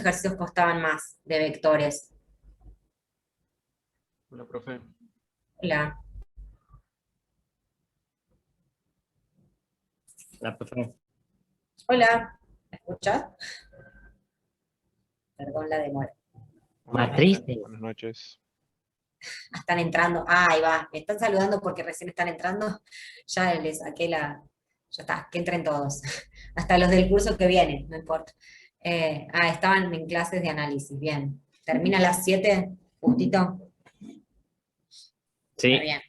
ejercicios costaban más de vectores? Hola, profe. Hola. La profe. Hola. ¿Me escuchas? Perdón la demora. Hola, Matriz. profe. Buenas noches. Están entrando. Ah, ahí va. Me están saludando porque recién están entrando. Ya les saqué la... Ya está, que entren todos. Hasta los del curso que vienen, no importa. Estaban en clases de análisis. Bien. ¿Termina a las 7? Justito. Sí. Está bien.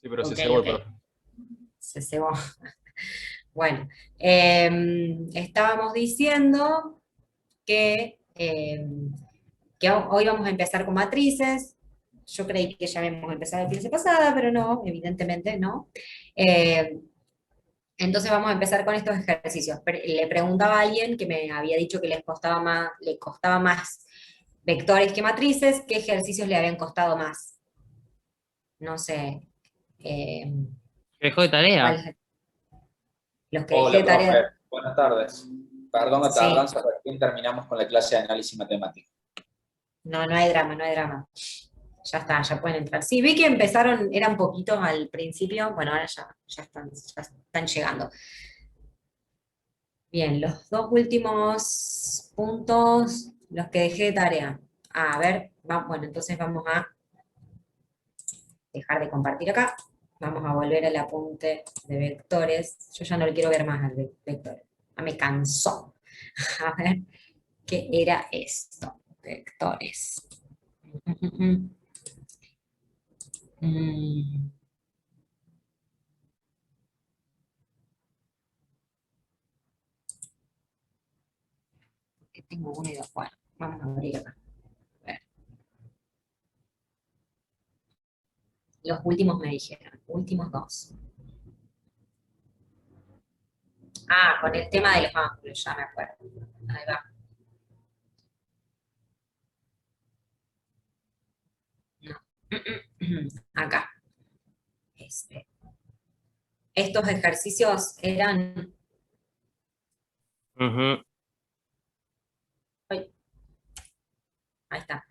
Sí, pero Ok, se cebó el ok. profe. Se cebó. Bueno. Estábamos diciendo que hoy vamos a empezar con matrices. Yo creí que ya habíamos empezado la clase pasada, pero no, evidentemente no. Eh, entonces vamos a empezar con estos ejercicios. Le preguntaba a alguien que me había dicho que le costaba más vectores que matrices, ¿qué ejercicios le habían costado más? No sé. eh, Dejó de tarea. ¿Cuáles? Los que dejé Hola, de profe. tarea. Buenas tardes. Perdón la Sí, tardanza, recién terminamos con la clase de análisis matemático. no, no hay drama, no hay drama. Ya está, ya pueden entrar. Sí, vi que empezaron, eran poquitos al principio, bueno, ahora ya están llegando. Bien, los dos últimos puntos, los que dejé de tarea. A ver, bueno, entonces vamos a dejar de compartir acá. Vamos a volver al apunte de vectores. Yo ya no le quiero ver más al de vectores. Ya me cansó. A ver, ¿qué era esto? Vectores. Mm. Que tengo uno y dos. Bueno, vamos a abrir acá. A ver. Los últimos me dijeron, últimos dos. Con el tema de los ángulos, ya me acuerdo. Ahí va. No. Acá. Estos ejercicios eran... Ujú. Ay, ahí está.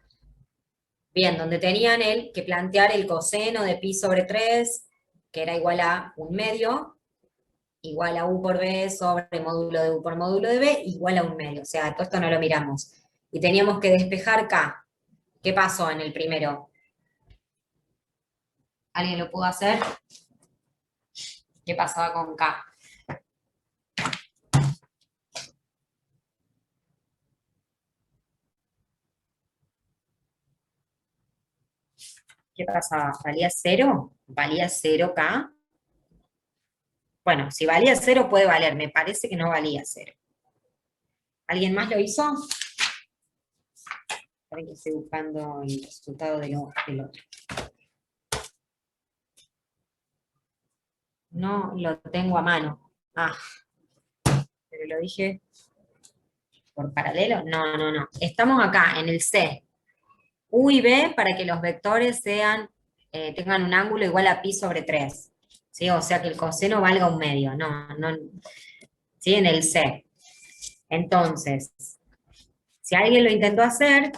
Bien, donde tenían que plantear el coseno de pi sobre 3, que era igual a un medio, igual a u por b sobre módulo de u por módulo de b, igual a un medio. O sea, todo esto no lo miramos. Y teníamos que despejar k. ¿Qué pasó en el primero? ¿Alguien lo pudo hacer? ¿Qué pasaba con k? ¿Qué pasaba? ¿Valía 0? ¿Valía 0k? Bueno, si valía 0 puede valer, me parece que no valía 0. ¿Alguien más lo hizo? Esperen que estoy buscando el resultado del otro. No lo tengo a mano. Pero lo dije por paralelo. No, no, no. Estamos acá, en el C. U y B para que los vectores tengan un ángulo igual a pi sobre 3. ¿Sí? O sea que el coseno valga un medio. No, no. ¿Sí? En el C. Entonces, si alguien lo intentó hacer,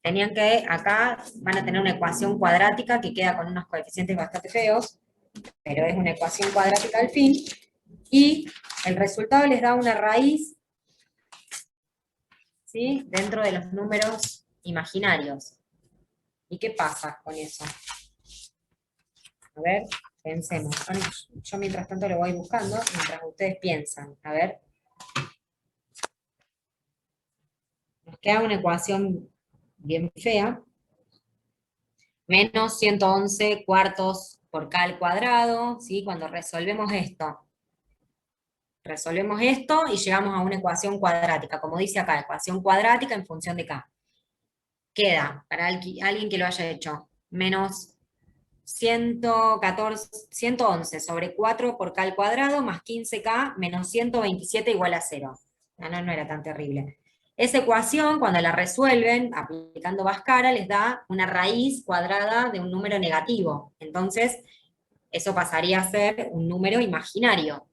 tenían que, acá van a tener una ecuación cuadrática que queda con unos coeficientes bastante feos, pero es una ecuación cuadrática al fin, y el resultado les da una raíz, ¿sí? Dentro de los números imaginarios. ¿Y qué pasa con eso? A ver, pensemos. Yo mientras tanto lo voy buscando, mientras ustedes piensan. A ver. Nos queda una ecuación bien fea. Menos 111 cuartos por k al cuadrado, ¿sí? Cuando resolvemos esto y llegamos a una ecuación cuadrática, como dice acá, ecuación cuadrática en función de k. Queda, para alguien que lo haya hecho, menos 111 sobre 4 por k al cuadrado más 15k menos 127 igual a 0. No era tan terrible. Esa ecuación, cuando la resuelven, aplicando Bhaskara, les da una raíz cuadrada de un número negativo. Entonces, eso pasaría a ser un número imaginario.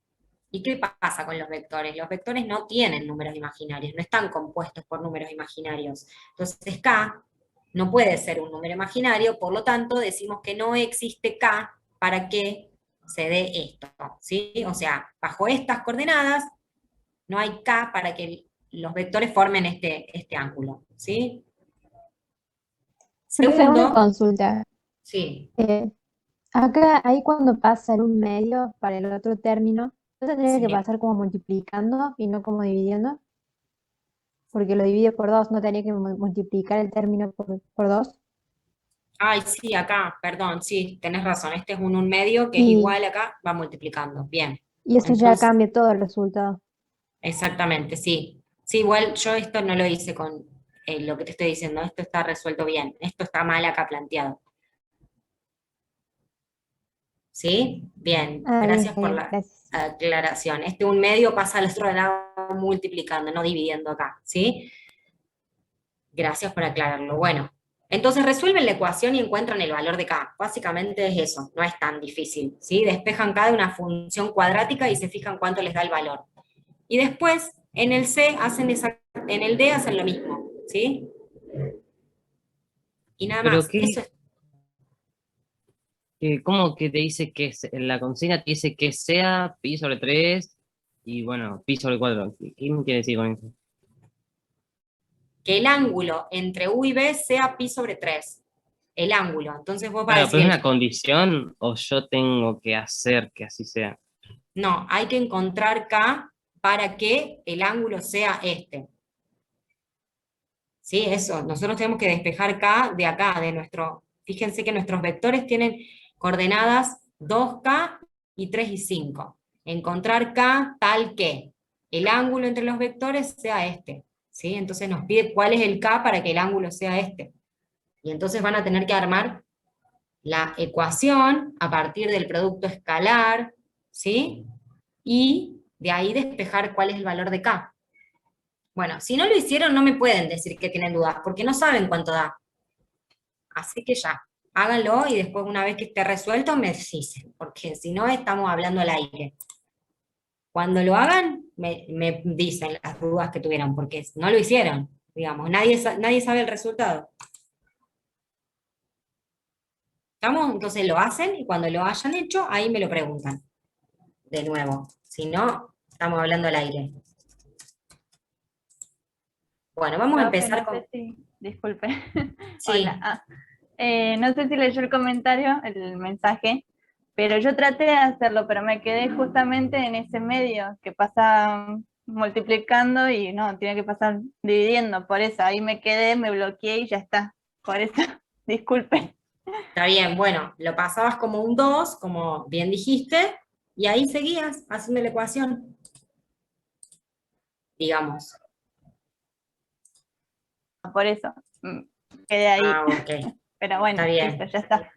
¿Y qué pasa con los vectores? Los vectores no tienen números imaginarios, no están compuestos por números imaginarios. Entonces K no puede ser un número imaginario, por lo tanto decimos que no existe K para que se dé esto, ¿sí? O sea, bajo estas coordenadas no hay K para que los vectores formen este ángulo, ¿sí? Profe, una Segundo, consulta. sí, Acá, ahí cuando pasa en un medio para el otro término, ¿no tendría que sí. pasar como multiplicando y no como dividiendo? Porque lo divide por 2, ¿no tenía que multiplicar el término por 2? Ay, sí, acá, perdón, sí, tenés razón, este es un medio que es Y, igual acá, va multiplicando, bien. y eso ya Entonces, cambia todo el resultado. exactamente, sí. Sí, igual yo esto no lo hice con lo que te estoy diciendo, esto está resuelto bien, esto está mal acá planteado. ¿Sí? Bien, Ah, bien, gracias por genial, la gracias. aclaración. Este un medio pasa al otro lado multiplicando, no dividiendo acá, ¿sí? Gracias por aclararlo. Bueno, entonces resuelven la ecuación y encuentran el valor de K. Básicamente es eso, no es tan difícil, ¿sí? Despejan K de una función cuadrática y se fijan cuánto les da el valor. Y después, en el C hacen en el D hacen lo mismo, ¿sí? Y nada Pero más, qué, eso es. ¿cómo que te dice que en la consigna te dice que sea pi sobre 3 y bueno, pi sobre 4? ¿Qué me quiere decir con eso? Que el ángulo entre U y B sea pi sobre 3. El ángulo. Entonces vos vas a Claro, pero es una decir, condición o yo tengo que hacer que así sea. no, hay que encontrar K para que el ángulo sea este. ¿Sí? Eso, nosotros tenemos que despejar K de acá, de nuestro, fíjense que nuestros vectores tienen coordenadas 2K y 3 y 5. Encontrar K tal que el ángulo entre los vectores sea este. ¿Sí? Entonces nos pide cuál es el K para que el ángulo sea este. Y entonces van a tener que armar la ecuación a partir del producto escalar, ¿sí? Y de ahí despejar cuál es el valor de K. Bueno, si no lo hicieron, no me pueden decir que tienen dudas, porque no saben cuánto da. Así que ya, háganlo y después, una vez que esté resuelto, me dicen, porque si no, estamos hablando al aire. Cuando lo hagan, me dicen las dudas que tuvieron, porque no lo hicieron, digamos, nadie sabe el resultado. ¿Estamos? Entonces lo hacen y cuando lo hayan hecho, ahí me lo preguntan de nuevo. Si no, estamos hablando al aire. Bueno, vamos a Profe, empezar no con... sé si, disculpe, hola. Sí, No sé si leyó el comentario, el mensaje, pero yo traté de hacerlo, pero me quedé justamente en ese medio que pasa multiplicando y no, tiene que pasar dividiendo, por eso ahí me quedé, me bloqueé y ya está. Por eso, disculpe. está bien. Bueno, lo pasabas como un 2, como bien dijiste, y ahí seguías haciendo la ecuación, digamos. Por eso, quedé ahí. Ah, ok, Pero está bueno, listo, bien. ya está.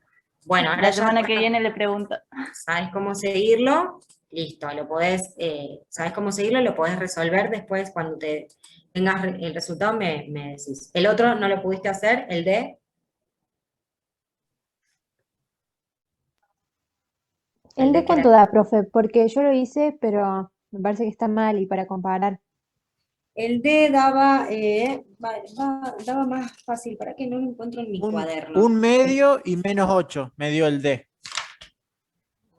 Bueno, ahora La ya semana que viene le pregunto. sabes cómo seguirlo, listo, sabes cómo seguirlo, lo podés resolver después cuando tengas el resultado me decís. El otro no lo pudiste hacer, el de... ¿El El de de que cuánto era... da, profe? Porque yo lo hice, pero me parece que está mal y para comparar. El D daba, daba más fácil, ¿para qué no lo encuentro en mi Un cuaderno? medio y menos 8 me dio el D.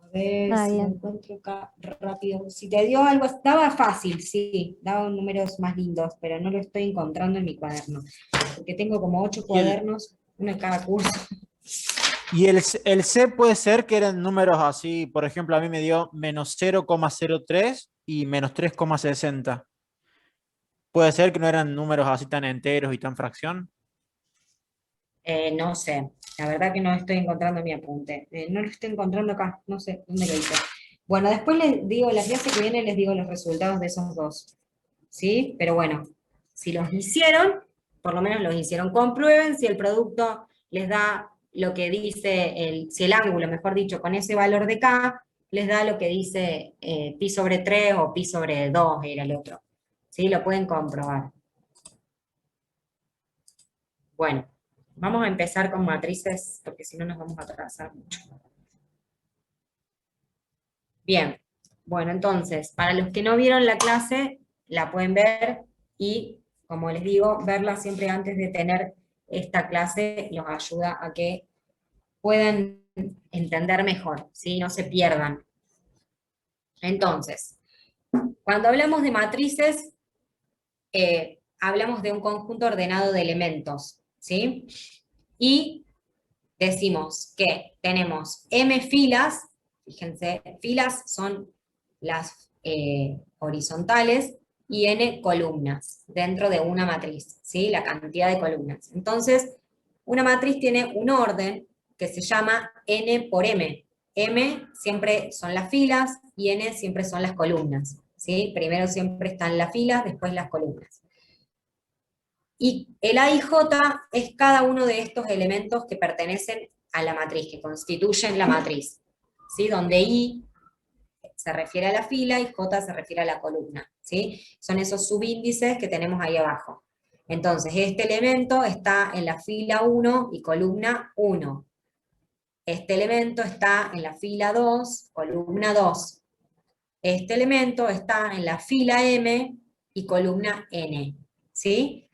A ver Ah, si lo bien. encuentro acá rápido. Si te dio algo, daba fácil, sí, daba números más lindos, pero no lo estoy encontrando en mi cuaderno, porque tengo como 8 Y el, cuadernos, uno en cada curso. el C puede ser que eran números así, por ejemplo, a mí me dio menos 0,03 y menos 3,60. Puede ser que no eran números así tan enteros y tan fracción. No sé, la verdad que no estoy encontrando mi apunte. No lo estoy encontrando acá, no sé dónde lo hice. Bueno, después les digo, la clase que viene les digo los resultados de esos dos. ¿Sí? Pero bueno, si los hicieron, por lo menos los hicieron. Comprueben si el producto les da lo que dice, si el ángulo, mejor dicho, con ese valor de K, les da lo que dice pi sobre 3 o pi sobre 2 era el otro. ¿Sí? Lo pueden comprobar. Bueno, vamos a empezar con matrices, porque si no nos vamos a atrasar mucho. Bien, Bueno, entonces, para los que no vieron la clase, la pueden ver y, como les digo, verla siempre antes de tener esta clase los ayuda a que puedan entender mejor, ¿sí? No se pierdan. Entonces, cuando hablamos de matrices, hablamos de un conjunto ordenado de elementos, ¿sí? Y decimos que tenemos m filas, fíjense, filas son las horizontales, y n columnas dentro de una matriz, ¿sí? La cantidad de columnas. Entonces, una matriz tiene un orden que se llama n por m. M siempre son las filas y n siempre son las columnas, ¿sí? Primero siempre están las filas, después las columnas. Y el A y J es cada uno de estos elementos que pertenecen a la matriz, que constituyen la matriz, ¿sí? Donde I se refiere a la fila y J se refiere a la columna, ¿sí? Son esos subíndices que tenemos ahí abajo. Entonces, este elemento está en la fila 1 y columna 1. Este elemento está en la fila 2, columna 2. Este elemento está en la fila M y columna N, ¿sí?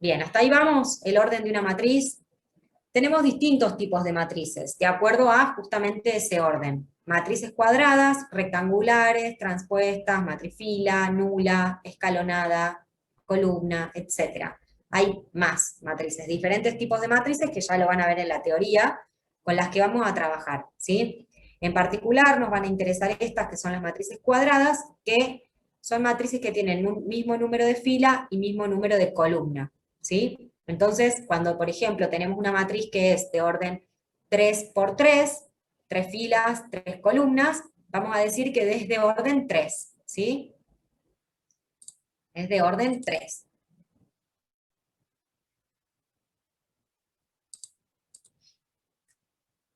Bien, hasta ahí vamos, el orden de una matriz. Tenemos distintos tipos de matrices, de acuerdo a justamente ese orden. Matrices cuadradas, rectangulares, transpuestas, matrifila, nula, escalonada, columna, etc. Hay más matrices, diferentes tipos de matrices que ya lo van a ver en la teoría, con las que vamos a trabajar, ¿sí? En particular nos van a interesar estas que son las matrices cuadradas, que son matrices que tienen un mismo número de fila y mismo número de columna, ¿sí? Entonces, cuando por ejemplo tenemos una matriz que es de orden 3 por 3, 3 filas, 3 columnas, vamos a decir que es de orden 3, ¿sí? Es de orden 3.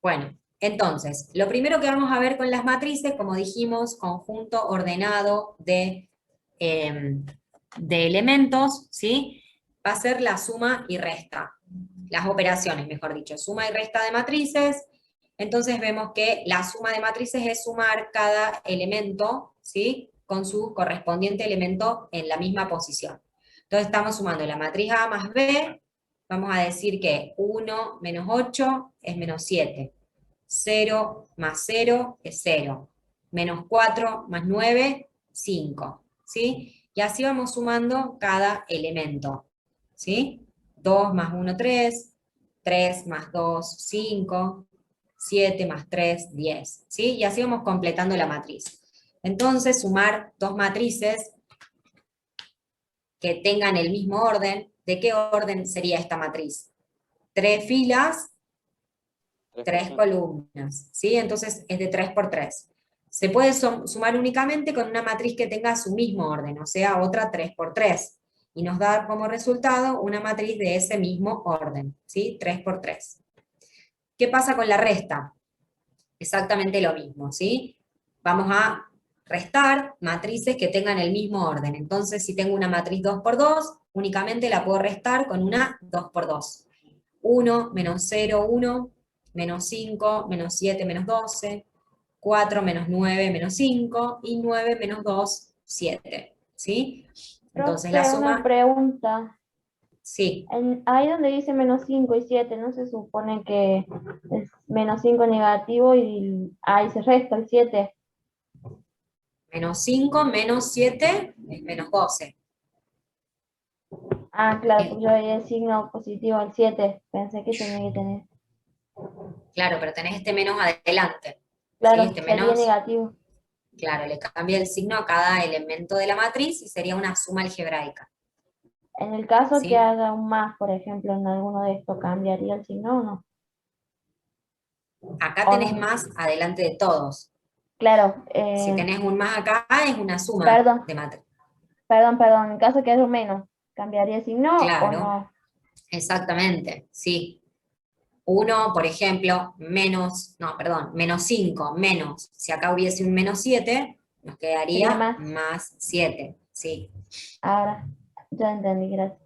Bueno, entonces, lo primero que vamos a ver con las matrices, como dijimos, conjunto ordenado de elementos, ¿sí? Va a ser la suma y resta. Las operaciones, mejor dicho, suma y resta de matrices. Entonces vemos que la suma de matrices es sumar cada elemento, ¿sí? Con su correspondiente elemento en la misma posición. Entonces estamos sumando la matriz A más B, vamos a decir que 1 menos 8 es menos 7. 0 más 0 es 0. Menos 4 más 9, 5. ¿Sí? Y así vamos sumando cada elemento. ¿Sí? 2 más 1, 3. 3 más 2, 5. 7 más 3, 10. ¿Sí? Y así vamos completando la matriz. Entonces, sumar dos matrices que tengan el mismo orden. ¿De qué orden sería esta matriz? 3 filas, 3 columnas, ¿sí? Entonces es de 3 por 3. Se puede sumar únicamente con una matriz que tenga su mismo orden, o sea, otra 3 por 3. Y nos da como resultado una matriz de ese mismo orden, ¿sí? 3 por 3. ¿Qué pasa con la resta? Exactamente lo mismo, ¿sí? Vamos a restar matrices que tengan el mismo orden. Entonces, si tengo una matriz 2 por 2, únicamente la puedo restar con una 2 por 2. 1, menos 0, 1, menos 5, menos 7, menos 12, 4, menos 9, menos 5, y 9, menos 2, 7. ¿Sí? Entonces la Profe, suma... una pregunta. Sí. Ahí donde dice menos 5 y 7, ¿no se supone que es menos 5 negativo y ahí se resta el 7? Menos 5, menos 7, es menos 12. Ah, claro, porque yo veía el signo positivo al 7. Pensé que tenía que tener. Claro, pero tenés este menos adelante. Claro, ¿sí? Este sería menos, negativo. claro, le cambia el signo a cada elemento de la matriz y sería una suma algebraica. En el caso ¿sí? que haga un más, por ejemplo, en alguno de estos, ¿cambiaría el signo o no? Acá ¿O tenés no? más adelante de todos. Claro. Si tenés un más acá, es una suma Perdón. de matriz. Perdón. En el caso que haya un menos, ¿cambiaría el signo o Claro, no? exactamente, sí. 1, por ejemplo, menos 5, menos, si acá hubiese un menos 7, nos quedaría Sería más. más 7, sí. Ahora, ya entendí, gracias.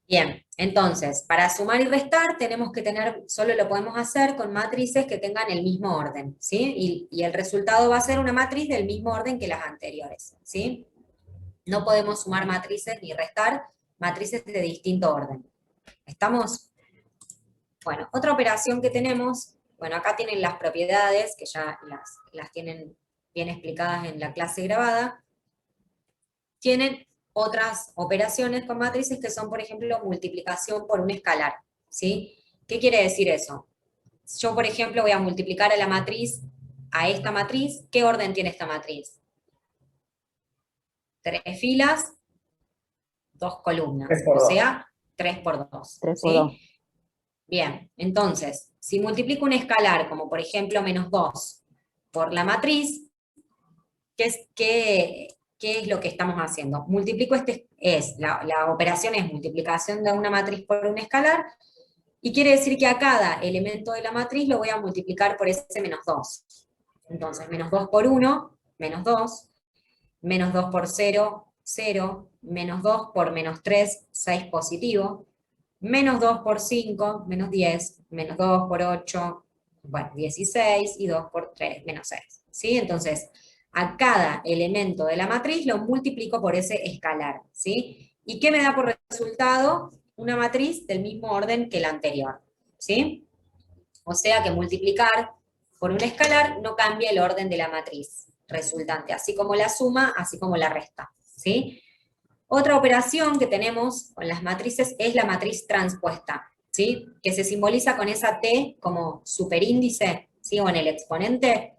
Bien, entonces, para sumar y restar tenemos que tener, solo lo podemos hacer con matrices que tengan el mismo orden, ¿sí? Y el resultado va a ser una matriz del mismo orden que las anteriores, ¿sí? No podemos sumar matrices ni restar matrices de distinto orden. ¿Estamos? Bueno, otra operación que tenemos, bueno, acá tienen las propiedades, que ya las tienen bien explicadas en la clase grabada. Tienen otras operaciones con matrices que son, por ejemplo, multiplicación por un escalar, ¿sí? ¿Qué quiere decir eso? Yo, por ejemplo, voy a multiplicar a la matriz, a esta matriz. ¿Qué orden tiene esta matriz? 3 filas, 2 columnas, 3 por o 2. sea, 3 por 2. 3 ¿sí? por 2. Bien, entonces, si multiplico un escalar, como por ejemplo menos 2, por la matriz, ¿qué es lo que estamos haciendo? Multiplico la operación es multiplicación de una matriz por un escalar, y quiere decir que a cada elemento de la matriz lo voy a multiplicar por ese menos 2. Entonces, menos 2 por 1, menos 2, menos 2 por 0, 0, menos 2 por menos 3, 6 positivo, menos 2 por 5, menos 10, menos 2 por 8, bueno, 16, y 2 por 3, menos 6. ¿Sí? Entonces, a cada elemento de la matriz lo multiplico por ese escalar. ¿Sí? ¿Y qué me da por resultado? Una matriz del mismo orden que la anterior. ¿Sí? O sea que multiplicar por un escalar no cambia el orden de la matriz resultante, así como la suma, así como la resta. ¿Sí? Otra operación que tenemos con las matrices es la matriz transpuesta, ¿sí? Que se simboliza con esa T como superíndice, ¿sí? O en el exponente,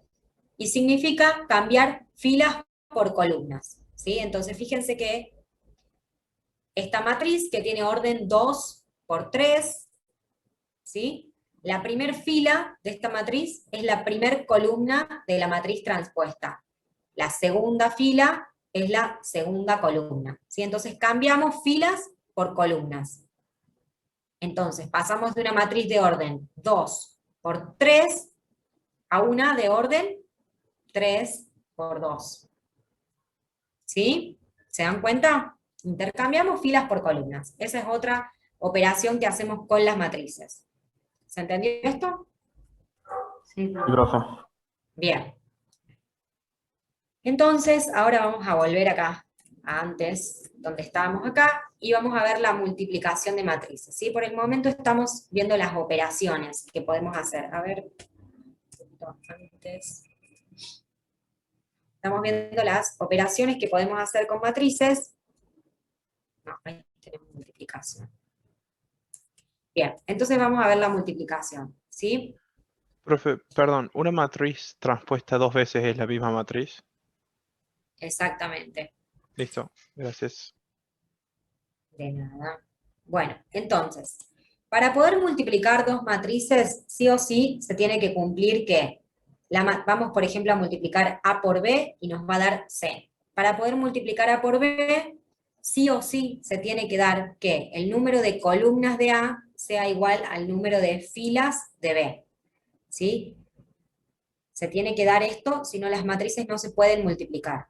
y significa cambiar filas por columnas, ¿sí? Entonces fíjense que esta matriz que tiene orden 2 por 3, ¿sí? La primer fila de esta matriz es la primer columna de la matriz transpuesta. La segunda fila es la segunda columna, ¿sí? Entonces cambiamos filas por columnas. Entonces pasamos de una matriz de orden 2 por 3 a una de orden 3 por 2. ¿Sí? ¿Se dan cuenta? Intercambiamos filas por columnas. Esa es otra operación que hacemos con las matrices. ¿Se entendió esto? Sí. profe. Bien. Entonces, ahora vamos a volver acá, a antes, donde estábamos acá, y vamos a ver la multiplicación de matrices, ¿sí? Por el momento estamos viendo las operaciones que podemos hacer. A ver, antes. Estamos viendo las operaciones que podemos hacer con matrices. No, ahí tenemos multiplicación. Bien, entonces vamos a ver la multiplicación, ¿sí? Profe, perdón, ¿una matriz transpuesta 2 veces es la misma matriz? Exactamente. Listo, gracias. De nada. Bueno, entonces, para poder multiplicar dos matrices, sí o sí, se tiene que cumplir que, vamos por ejemplo a multiplicar A por B y nos va a dar C. Para poder multiplicar A por B, sí o sí se tiene que dar que el número de columnas de A sea igual al número de filas de B. ¿Sí? Se tiene que dar esto, si no las matrices no se pueden multiplicar.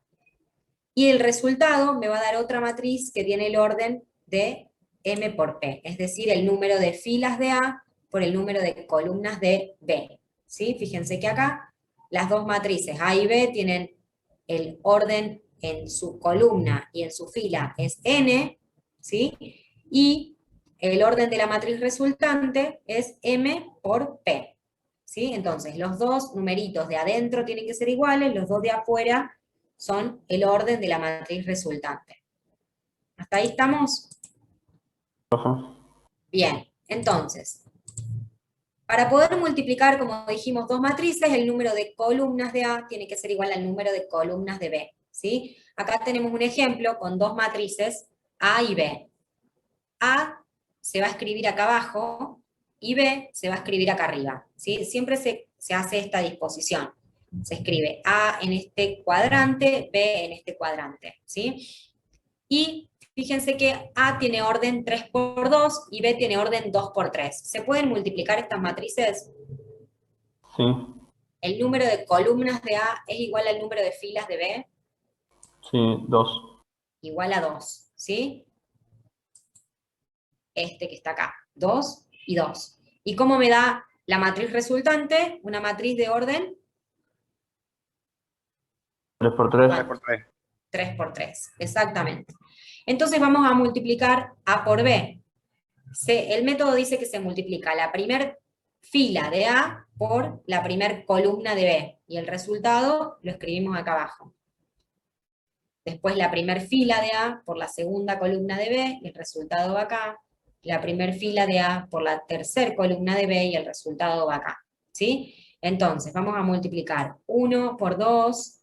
Y el resultado me va a dar otra matriz que tiene el orden de M por P, es decir, el número de filas de A por el número de columnas de B. ¿Sí? Fíjense que acá las dos matrices A y B tienen el orden en su columna y en su fila es N, ¿sí? Y el orden de la matriz resultante es M por P. ¿Sí? Entonces, los dos numeritos de adentro tienen que ser iguales, los dos de afuera son el orden de la matriz resultante. ¿Hasta ahí estamos? Bien, entonces, para poder multiplicar, como dijimos, dos matrices, el número de columnas de A tiene que ser igual al número de columnas de B. ¿Sí? Acá tenemos un ejemplo con dos matrices, A y B. A se va a escribir acá abajo, y B se va a escribir acá arriba. ¿Sí? Siempre se hace esta disposición. Se escribe A en este cuadrante, B en este cuadrante. ¿Sí? Y fíjense que A tiene orden 3 por 2 y B tiene orden 2 por 3. ¿Se pueden multiplicar estas matrices? Sí. ¿El número de columnas de A es igual al número de filas de B? Sí, 2. Igual a 2, ¿sí? este que está acá, 2 y 2. ¿Y cómo me da la matriz resultante? Una matriz de orden 3 por 3. 3 por 3, exactamente. Entonces vamos a multiplicar A por B. El método dice que se multiplica la primer fila de A por la primer columna de B, y el resultado lo escribimos acá abajo. Después la primer fila de A por la segunda columna de B, y el resultado va acá. La primer fila de A por la tercera columna de B, y el resultado va acá. ¿Sí? Entonces vamos a multiplicar 1 por 2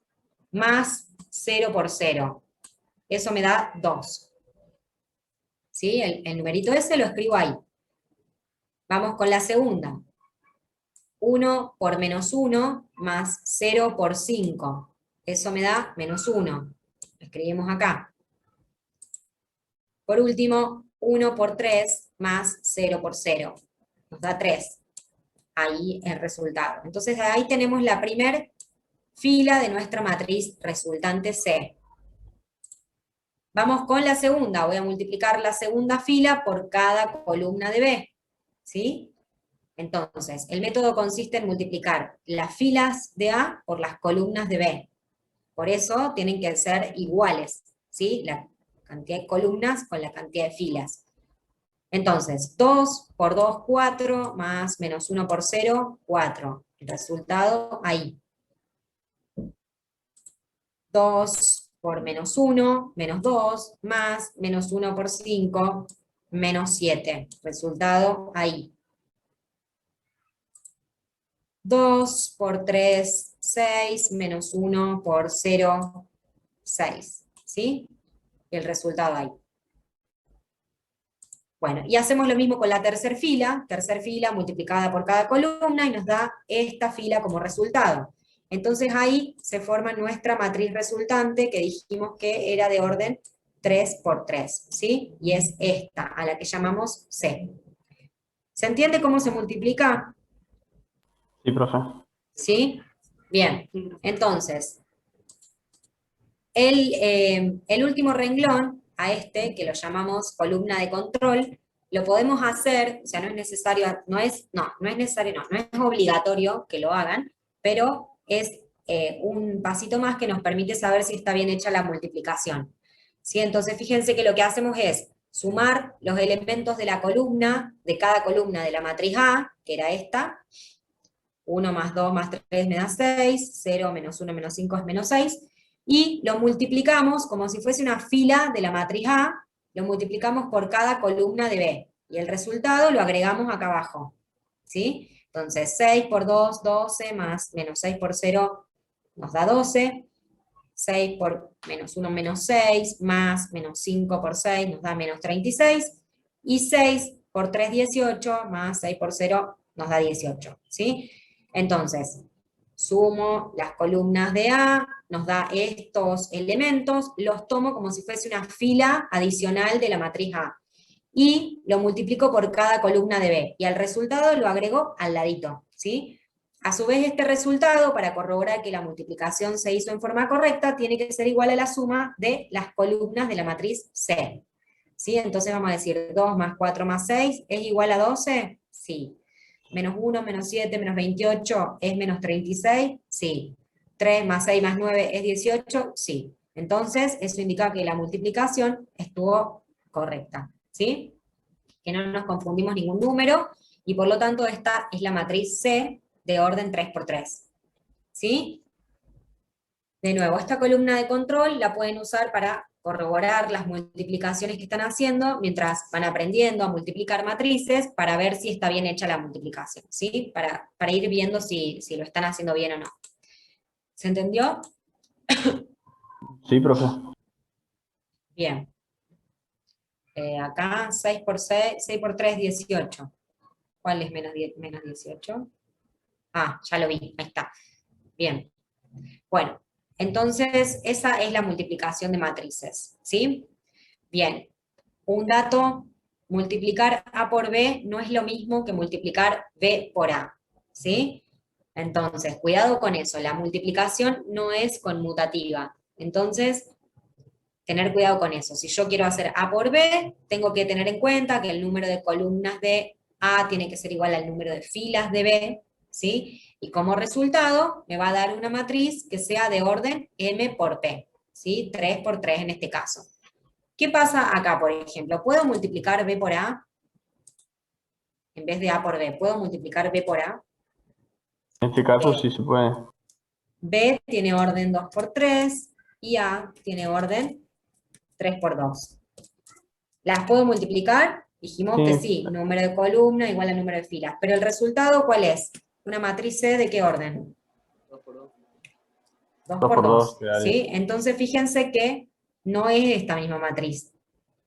más 0 por 0. Eso me da 2. ¿Sí? El numerito ese lo escribo ahí. Vamos con la segunda. 1 por menos 1 más 0 por 5. Eso me da menos 1. Lo escribimos acá. Por último, 1 por 3 más 0 por 0. Nos da 3. Ahí el resultado. Entonces ahí tenemos la primera fila de nuestra matriz resultante C. Vamos con la segunda. Voy a multiplicar la segunda fila por cada columna de B. ¿Sí? Entonces, el método consiste en multiplicar las filas de A por las columnas de B. Por eso tienen que ser iguales, ¿sí? La cantidad de columnas con la cantidad de filas. Entonces, 2 por 2, 4, más menos 1 por 0, 4. El resultado ahí. 2 por menos 1, menos 2, más menos 1 por 5, menos 7. Resultado ahí. 2 por 3, 6, menos 1 por 0, 6. ¿Sí? Y el resultado ahí. Bueno, y hacemos lo mismo con la tercera fila multiplicada por cada columna, y nos da esta fila como resultado. Entonces ahí se forma nuestra matriz resultante, que dijimos que era de orden 3 por 3, ¿sí? Y es esta, a la que llamamos C. ¿Se entiende cómo se multiplica? Sí, profe. ¿Sí? Bien, entonces, el último renglón, a este, que lo llamamos columna de control, lo podemos hacer, o sea, no es necesario, no es obligatorio que lo hagan, pero es un pasito más que nos permite saber si está bien hecha la multiplicación. ¿Sí? Entonces, fíjense que lo que hacemos es sumar los elementos de la columna, de cada columna de la matriz A, que era esta. 1 más 2 más 3 me da 6, 0 menos 1 menos 5 es menos 6, y lo multiplicamos como si fuese una fila de la matriz A, lo multiplicamos por cada columna de B, y el resultado lo agregamos acá abajo. ¿Sí? Entonces 6 por 2, 12, más menos 6 por 0 nos da 12, 6 por menos 1 menos 6, más menos 5 por 6 nos da menos 36, y 6 por 3, 18, más 6 por 0 nos da 18. ¿Sí? Entonces, sumo las columnas de A, nos da estos elementos, los tomo como si fuese una fila adicional de la matriz A, y lo multiplico por cada columna de B, y al resultado lo agrego al ladito, ¿sí? A su vez, este resultado, para corroborar que la multiplicación se hizo en forma correcta, tiene que ser igual a la suma de las columnas de la matriz C. ¿Sí? Entonces vamos a decir 2 más 4 más 6, ¿es igual a 12? Sí. Menos 1, menos 7, menos 28, ¿es menos 36? Sí. 3 más 6 más 9, ¿es 18? Sí. Entonces, eso indica que la multiplicación estuvo correcta, ¿sí? Que no nos confundimos ningún número, y por lo tanto esta es la matriz C de orden 3 por 3. ¿Sí? De nuevo, esta columna de control la pueden usar para corroborar las multiplicaciones que están haciendo mientras van aprendiendo a multiplicar matrices, para ver si está bien hecha la multiplicación, ¿sí? Para ir viendo si lo están haciendo bien o no. ¿Se entendió? Sí, profe. Bien. Acá 6 por 3, 18. ¿Cuál es menos 18? Ah, ya lo vi, ahí está. Bien. Bueno, entonces esa es la multiplicación de matrices, ¿sí? Bien. Un dato, multiplicar A por B no es lo mismo que multiplicar B por A, ¿sí? Entonces, cuidado con eso, la multiplicación no es conmutativa. Entonces, Tener cuidado con eso. Si yo quiero hacer A por B, tengo que tener en cuenta que el número de columnas de A tiene que ser igual al número de filas de B, ¿sí? Y como resultado, me va a dar una matriz que sea de orden M por P, ¿sí? 3 por 3 en este caso. ¿Qué pasa acá, por ejemplo? ¿Puedo multiplicar B por A? En vez de A por B, ¿puedo multiplicar B por A? En este caso sí se puede. B tiene orden 2 por 3 y A tiene orden 3 por 2. ¿Las puedo multiplicar? Dijimos que sí, número de columna igual al número de filas. Pero el resultado, ¿cuál es? Una matriz C ¿de qué orden? 2 por 2. 2 2 por por 2, 2, ¿sí? Entonces fíjense que no es esta misma matriz,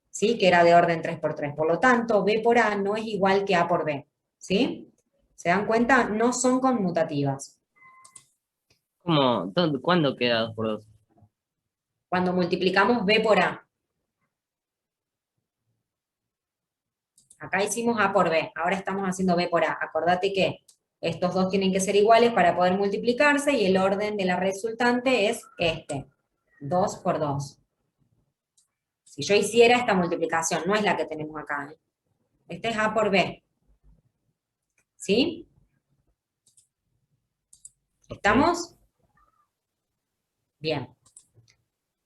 ¿sí? Que era de orden 3 por 3. Por lo tanto, B por A no es igual que A por B, ¿sí? ¿Se dan cuenta? No son conmutativas. ¿Cómo? ¿Cuándo queda 2 por 2? Cuando multiplicamos B por A. Acá hicimos A por B, ahora estamos haciendo B por A. Acordate que estos dos tienen que ser iguales para poder multiplicarse y el orden de la resultante es este, 2 por 2. Si yo hiciera esta multiplicación, no es la que tenemos acá. Este es A por B. ¿Sí? ¿Estamos? Bien.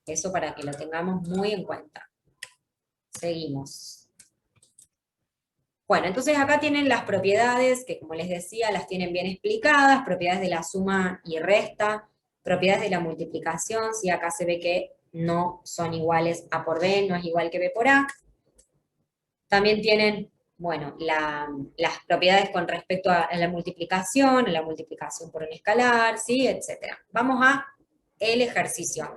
Eso para que lo tengamos muy en cuenta. Seguimos. Bueno, entonces acá tienen las propiedades, que como les decía, las tienen bien explicadas, propiedades de la suma y resta, propiedades de la multiplicación, si acá se ve que no son iguales A por B, no es igual que B por A. También tienen, bueno, las propiedades con respecto a la multiplicación por un escalar, ¿sí? Etcétera. Vamos a el ejercicio.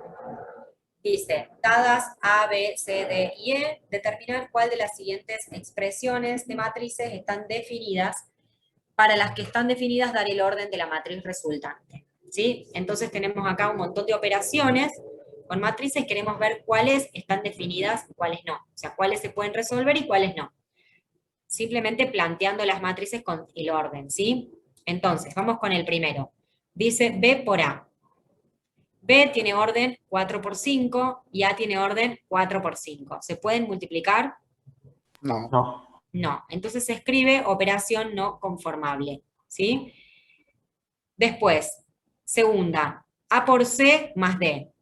Dice, dadas A, B, C, D y E, determinar cuál de las siguientes expresiones de matrices están definidas. Para las que están definidas, dar el orden de la matriz resultante. ¿Sí? Entonces tenemos acá un montón de operaciones con matrices, queremos ver cuáles están definidas y cuáles no. O sea, cuáles se pueden resolver y cuáles no. Simplemente planteando las matrices con el orden, ¿sí? Entonces, vamos con el primero. Dice B por A. B tiene orden 4 por 5 y A tiene orden 4 por 5. ¿Se pueden multiplicar? No. No. Entonces se escribe operación no conformable, ¿sí? Después, segunda, A por C más D.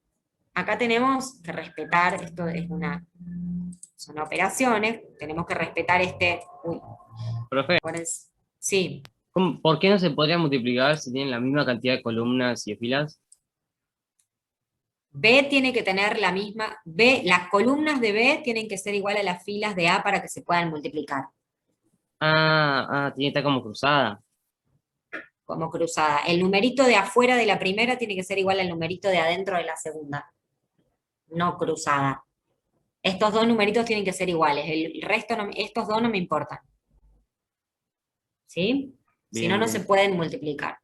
Acá tenemos que respetar, esto es son operaciones, tenemos que respetar Profe, sí. ¿por qué no se podría multiplicar si tienen la misma cantidad de columnas y de filas? B tiene que tener la misma, las columnas de B tienen que ser igual a las filas de A para que se puedan multiplicar. Tiene que estar como cruzada. Como cruzada. El numerito de afuera de la primera tiene que ser igual al numerito de adentro de la segunda. No cruzada. Estos dos numeritos tienen que ser iguales. El resto, estos dos no me importan. ¿Sí? Si no, no se pueden multiplicar.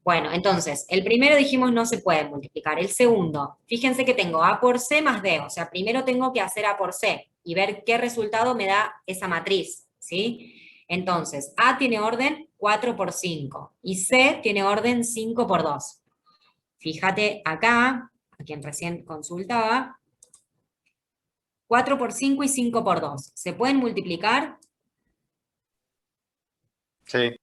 Bueno, entonces, el primero dijimos no se puede multiplicar. El segundo, fíjense que tengo A por C más D. O sea, primero tengo que hacer A por C y ver qué resultado me da esa matriz. ¿Sí? Entonces, A tiene orden 4 por 5 y C tiene orden 5 por 2. Fíjate acá, a quien recién consultaba, 4 por 5 y 5 por 2. ¿Se pueden multiplicar? Sí.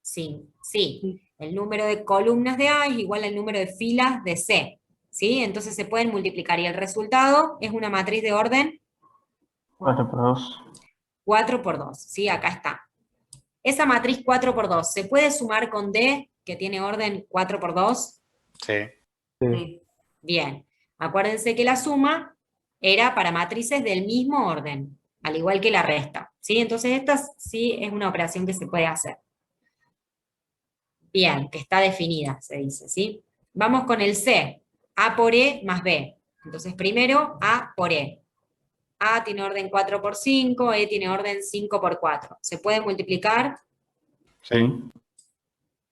Sí. El número de columnas de A es igual al número de filas de C. ¿Sí? Entonces se pueden multiplicar y el resultado es una matriz de orden 4 por 2. 4 por 2, ¿sí? Acá está. Esa matriz 4 por 2, ¿se puede sumar con D, que tiene orden 4 por 2? Sí. Bien. Acuérdense que la suma era para matrices del mismo orden, al igual que la resta, ¿sí? Entonces esta sí es una operación que se puede hacer. Bien, que está definida, se dice, ¿sí? Vamos con el C. A por E más B. Entonces primero A por E. A tiene orden 4 por 5, E tiene orden 5 por 4. ¿Se puede multiplicar? Sí.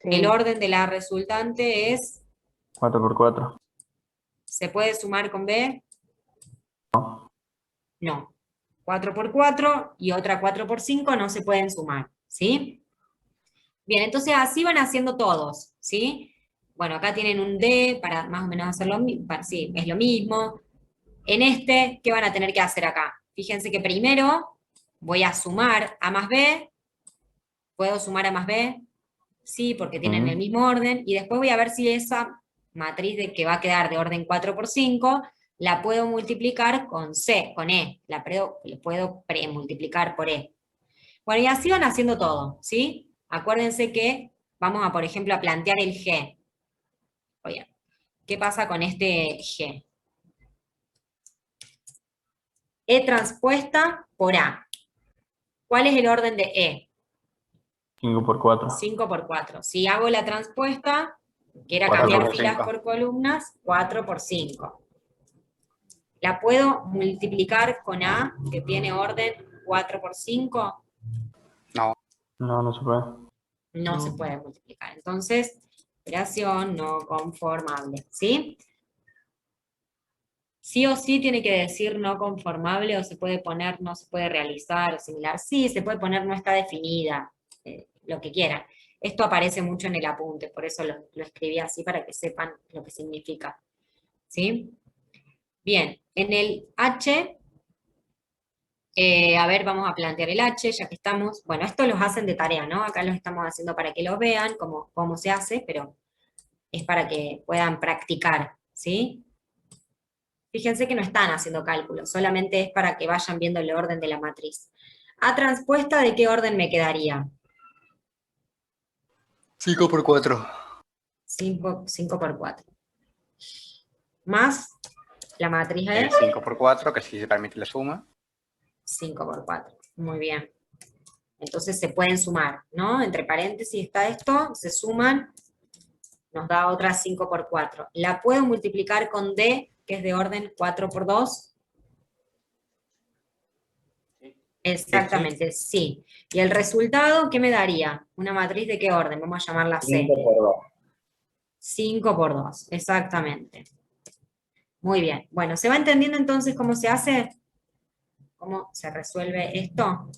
El orden de la resultante es... 4 por 4. ¿Se puede sumar con B? No. 4 por 4 y otra 4 por 5 no se pueden sumar, ¿sí? Bien, entonces así van haciendo todos, ¿sí? Bueno, acá tienen un D para más o menos hacer lo mismo. Sí, es lo mismo. En este, ¿qué van a tener que hacer acá? Fíjense que primero voy a sumar A más B. ¿Puedo sumar A más B? Sí, porque tienen el mismo orden. Y después voy a ver si esa matriz de que va a quedar de orden 4×5 la puedo multiplicar con C, con E. La puedo premultiplicar por E. Bueno, y así van haciendo todo, ¿sí? Acuérdense que vamos a, por ejemplo, a plantear el G. Oye, ¿qué pasa con este G? E transpuesta por A. ¿Cuál es el orden de E? 5 por 4. 5 por 4. Si hago la transpuesta, que era 4 cambiar por filas 5. por columnas, 4 por 5. ¿La puedo multiplicar con A, que tiene orden 4 por 5? No, no se puede. No se puede multiplicar. Entonces, operación no conformable, ¿sí? Sí o sí tiene que decir no conformable, o se puede poner no se puede realizar, o similar. Sí, se puede poner no está definida, lo que quieran. Esto aparece mucho en el apunte, por eso lo escribí así para que sepan lo que significa. ¿Sí? Bien, en el H, a ver, vamos a plantear el H, ya que estamos, bueno, esto los hacen de tarea, ¿no? Acá los estamos haciendo para que lo vean, cómo se hace, pero es para que puedan practicar, ¿sí? Fíjense que no están haciendo cálculos, solamente es para que vayan viendo el orden de la matriz. A transpuesta, ¿de qué orden me quedaría? 5 por 4. 5 por 4. Más la matriz es 5 por 4, que si se permite la suma. 5 por 4. Muy bien. Entonces se pueden sumar, ¿no? Entre paréntesis está esto, se suman, nos da otra 5 por 4. ¿La puedo multiplicar con D, que es de orden 4 por 2? Exactamente, sí. ¿Y el resultado qué me daría? ¿Una matriz de qué orden? Vamos a llamarla C. 5 por 2. 5 por 2, exactamente. Muy bien. Bueno, ¿se va entendiendo entonces cómo se hace? ¿Cómo se resuelve esto?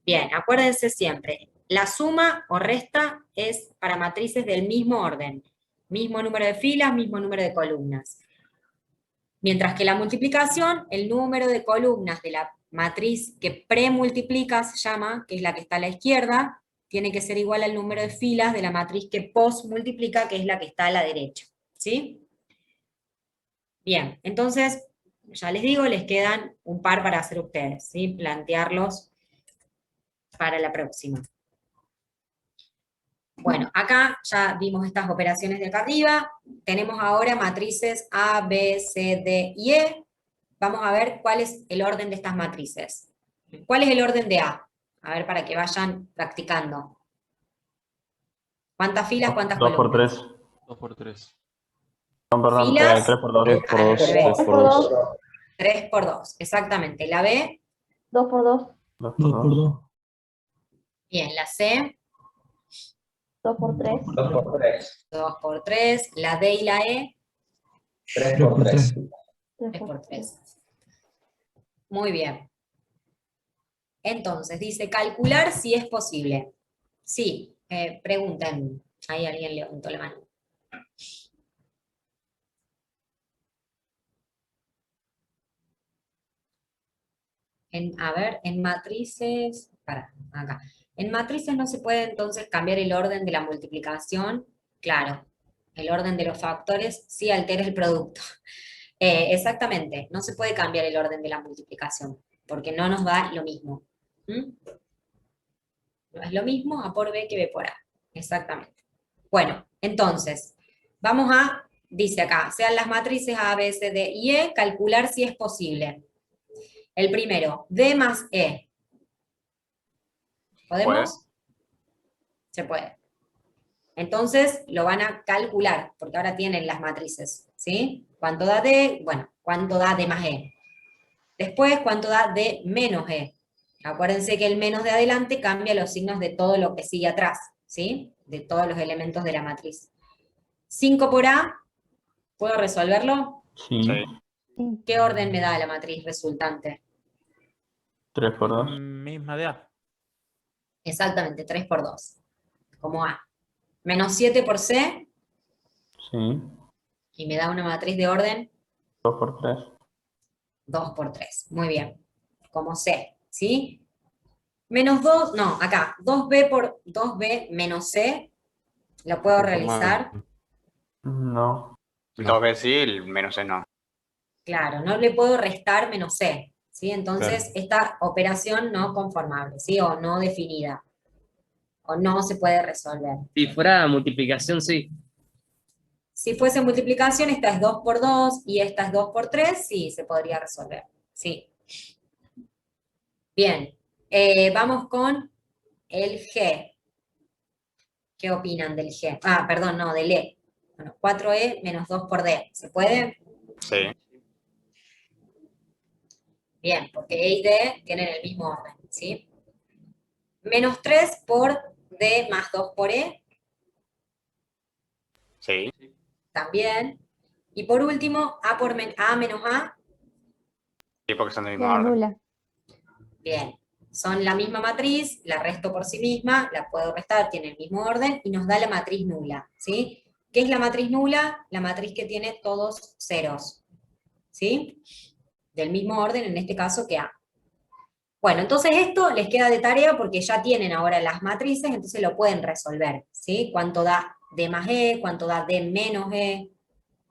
Bien, acuérdense siempre, la suma o resta es para matrices del mismo orden. Mismo número de filas, mismo número de columnas. Mientras que la multiplicación, el número de columnas de la matriz que premultiplica se llama, que es la que está a la izquierda, tiene que ser igual al número de filas de la matriz que posmultiplica, que es la que está a la derecha. ¿Sí? Bien, entonces, ya les digo, les quedan un par para hacer ustedes, ¿sí? Plantearlos para la próxima. Bueno, acá ya vimos estas operaciones de acá arriba, tenemos ahora matrices A, B, C, D y E. Vamos a ver cuál es el orden de estas matrices. ¿Cuál es el orden de A? A ver, para que vayan practicando. ¿Cuántas filas, cuántas 2 por columnas? 3. 2 por 3. No, perdón, Filas. 3 por 2. 3 por 2. 3 por 2. 3 por 2, exactamente. La B, 2 por 2, 2 por 2. bien, la C, 2 por 3, 2 por 3. 2 por 3, la D y la E, 3 por 3. 3 por 3. Muy bien. Entonces, dice calcular si es posible. Sí, pregunten. Ahí alguien levantó la mano. A ver, en matrices, acá. En matrices no se puede entonces cambiar el orden de la multiplicación. Claro, el orden de los factores sí altera el producto. Exactamente, no se puede cambiar el orden de la multiplicación, porque no nos da lo mismo. ¿Mm? No es lo mismo A por B que B por A. Exactamente. Bueno, entonces, vamos a, dice acá, sean las matrices A, B, C, D y E, calcular si es posible. El primero, D más E. ¿Podemos? Se puede. Entonces, lo van a calcular, porque ahora tienen las matrices, ¿sí? ¿Cuánto da D? Bueno, ¿cuánto da D más E? Después, ¿cuánto da D menos E? Acuérdense que el menos de adelante cambia los signos de todo lo que sigue atrás, ¿sí? De todos los elementos de la matriz. 5 por A, ¿puedo resolverlo? Sí. ¿Qué orden me da la matriz resultante? 3 por 2. Misma de A. Exactamente, 3 por 2, como A. Menos 7 por C, Sí. y me da una matriz de orden 2 por 3. 2 por 3. Muy bien. Como C, ¿sí? Menos 2, no, acá, 2B por 2B menos C, ¿lo puedo realizar? No. No. 2 veces sí, el menos C no. Claro, no le puedo restar menos C, ¿sí? Entonces, Claro. esta operación no conformable, ¿sí? O no definida, o no se puede resolver. Si fuera multiplicación, sí. Si fuese multiplicación, esta es 2 por 2 y esta es 2 por 3, sí, se podría resolver, sí. Bien, vamos con el G. ¿Qué opinan del G? Ah, perdón, no, del E. Bueno, 4E menos 2 por D, ¿se puede? Sí. Bien, porque E y D tienen el mismo orden, ¿sí? Menos 3 por D más 2 por E, Sí. también. Y por último, A por A menos A, Sí, porque son del mismo Queda orden. nula. bien. Son la misma matriz, la resto por sí misma, la puedo restar, tiene el mismo orden, y nos da la matriz nula, ¿sí? ¿Qué es la matriz nula? La matriz que tiene todos ceros, ¿sí? Del mismo orden, en este caso, que A. Bueno, entonces esto les queda de tarea porque ya tienen ahora las matrices, entonces lo pueden resolver, ¿sí? ¿Cuánto da D más E? ¿Cuánto da D menos E?